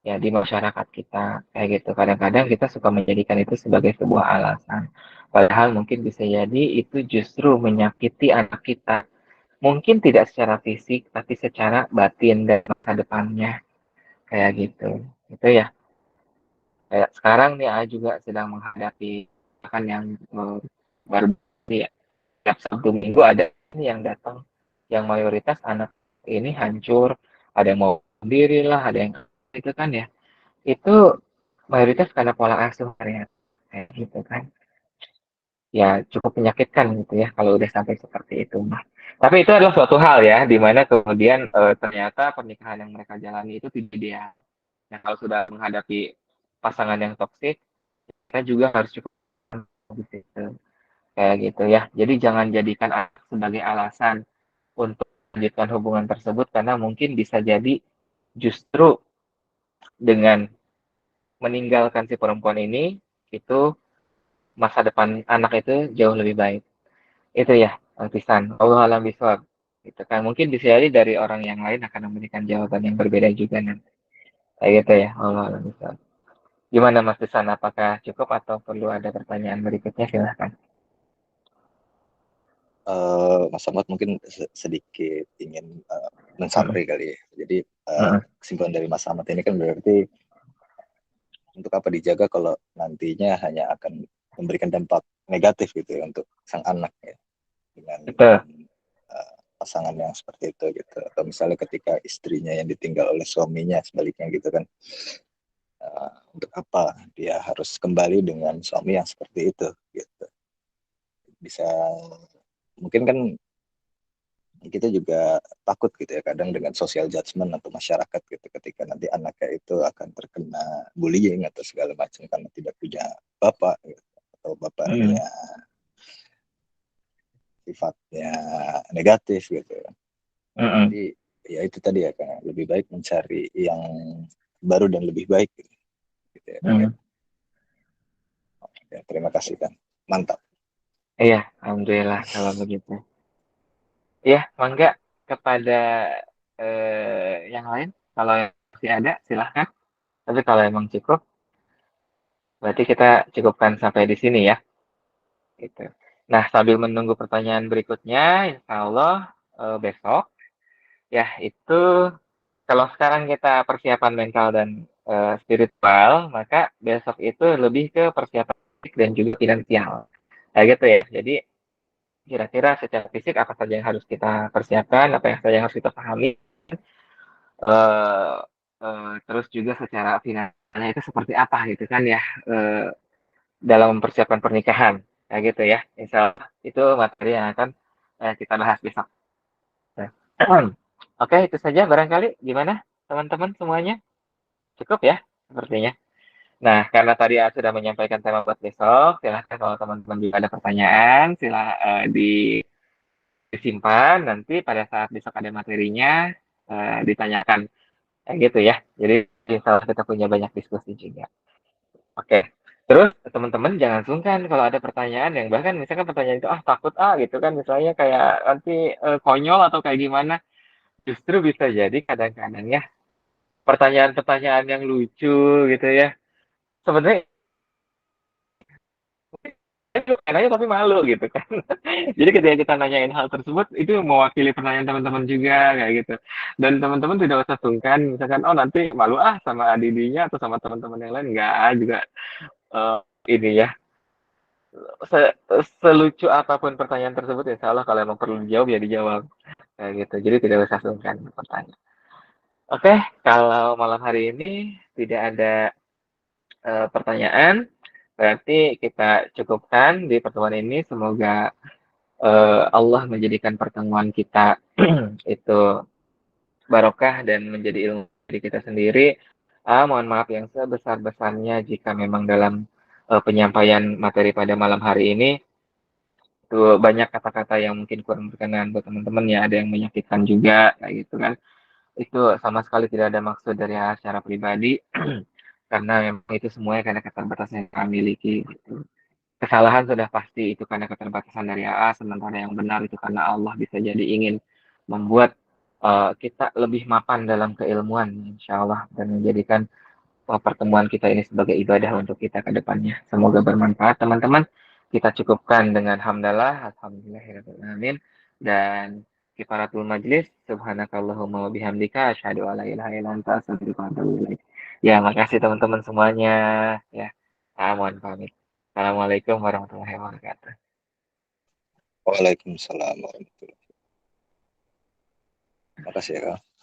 ya di masyarakat kita kayak gitu. Kadang-kadang kita suka menjadikan itu sebagai sebuah alasan, padahal mungkin bisa jadi itu justru menyakiti anak kita, mungkin tidak secara fisik tapi secara batin dan masa depannya kayak gitu. Itu ya. Kayak sekarang nih A juga sedang menghadapi akan yang baru ya, tiap Sabtu Minggu ada yang datang, yang mayoritas anak ini hancur, ada yang mau sendiri lah, ada yang itu kan ya, itu mayoritas karena pola asuh ya, kayak gitu kan, ya cukup menyakitkan gitu ya kalau udah sampai seperti itu mah. Tapi itu adalah suatu hal ya, di mana kemudian ternyata pernikahan yang mereka jalani itu tidak ideal. Nah kalau sudah menghadapi pasangan yang toksik, kita juga harus cukup gitu. Kayak gitu ya. Jadi jangan jadikan sebagai alasan untuk melanjutkan hubungan tersebut, karena mungkin bisa jadi justru dengan meninggalkan si perempuan ini itu masa depan anak itu jauh lebih baik. Itu ya, Pisan. Allah alam bisawab. Itu kan mungkin bisa jadi dari orang yang lain akan memberikan jawaban yang berbeda juga nanti. Kayak gitu ya, Allah alam bisawab. Gimana Mas Pisan? Apakah cukup atau perlu ada pertanyaan berikutnya? Silahkan. Mas Ahmad mungkin sedikit ingin mensummary kali ya. Jadi kesimpulan dari Mas Ahmad ini kan berarti untuk apa dijaga kalau nantinya hanya akan memberikan dampak negatif gitu ya untuk sang anak ya, dengan pasangan yang seperti itu gitu. Atau misalnya ketika istrinya yang ditinggal oleh suaminya sebaliknya gitu kan, untuk apa dia harus kembali dengan suami yang seperti itu gitu. Bisa mungkin kan kita juga takut gitu ya kadang dengan social judgment atau masyarakat gitu ketika nanti anaknya itu akan terkena bullying atau segala macam karena tidak punya bapak gitu, atau bapaknya sifatnya negatif gitu. Jadi ya itu tadi ya, kan lebih baik mencari yang baru dan lebih baik gitu ya, kan, ya. Ya, terima kasih kan, mantap. Iya, alhamdulillah kalau begitu. Ya, mangga kepada yang lain, kalau masih ada silahkan. Tapi kalau emang cukup, berarti kita cukupkan sampai di sini ya. Gitu. Nah, sambil menunggu pertanyaan berikutnya, insya Allah besok, ya itu kalau sekarang kita persiapan mental dan spiritual, maka besok itu lebih ke persiapan fisik dan juga finansial. Kayak gitu ya. Jadi kira-kira secara fisik apa saja yang harus kita persiapkan, apa yang saja yang harus kita pahami, eh terus juga secara finansialnya itu seperti apa gitu kan ya, dalam mempersiapkan pernikahan, kayak gitu ya. Insya Allah itu materi yang akan kita bahas besok. Nah, oke, itu saja barangkali. Gimana teman-teman semuanya? Cukup ya sepertinya. Nah, karena tadi sudah menyampaikan tema buat besok, silahkan kalau teman-teman juga ada pertanyaan, disimpan, nanti pada saat besok ada materinya, ditanyakan. Kayak gitu ya. Jadi insya Allah kita punya banyak diskusi juga. Oke. Terus teman-teman jangan sungkan kalau ada pertanyaan yang bahkan misalkan pertanyaan itu takut gitu kan, misalnya kayak nanti konyol atau kayak gimana. Justru bisa jadi kadang-kadang ya pertanyaan-pertanyaan yang lucu gitu ya. Sebenarnya nanya tapi malu gitu kan. Jadi ketika kita nanyain hal tersebut itu mewakili pertanyaan teman-teman juga kayak gitu. Dan teman-teman tidak usah sungkan misalkan nanti malu sama adidinya atau sama teman-teman yang lain enggak juga eh, ini ya selucu apapun pertanyaan tersebut insya Allah kalau emang perlu dijawab ya dijawab kayak gitu. Jadi tidak usah sungkan bertanya. Oke, kalau malam hari ini tidak ada pertanyaan, berarti kita cukupkan di pertemuan ini. Semoga Allah menjadikan pertemuan kita itu barokah dan menjadi ilmu diri kita sendiri. Mohon maaf yang sebesar-besarnya jika memang dalam penyampaian materi pada malam hari ini itu banyak kata-kata yang mungkin kurang berkenan buat teman-teman ya, ada yang menyakitkan juga kayak gitu kan. Itu sama sekali tidak ada maksud dari secara pribadi karena memang itu semuanya karena keterbatasan yang kami miliki gitu. Kesalahan sudah pasti itu karena keterbatasan dari sementara yang benar itu karena Allah bisa jadi ingin membuat kita lebih mapan dalam keilmuan, insya Allah, dan menjadikan pertemuan kita ini sebagai ibadah untuk kita ke depannya. Semoga bermanfaat, teman-teman. Kita cukupkan dengan hamdalah, alhamdulillahirrahmanirrahim, dan kifaratul majlis, subhanakallahumma wa bihamdika, asyhadu alla ilaha illa anta, astaghfiruka wa atubu ilaik. Ya, makasih teman-teman semuanya. Ya, mohon pamit. Assalamualaikum warahmatullahi wabarakatuh. Waalaikumsalam warahmatullahi wabarakatuh. Terima kasih ya, Kak.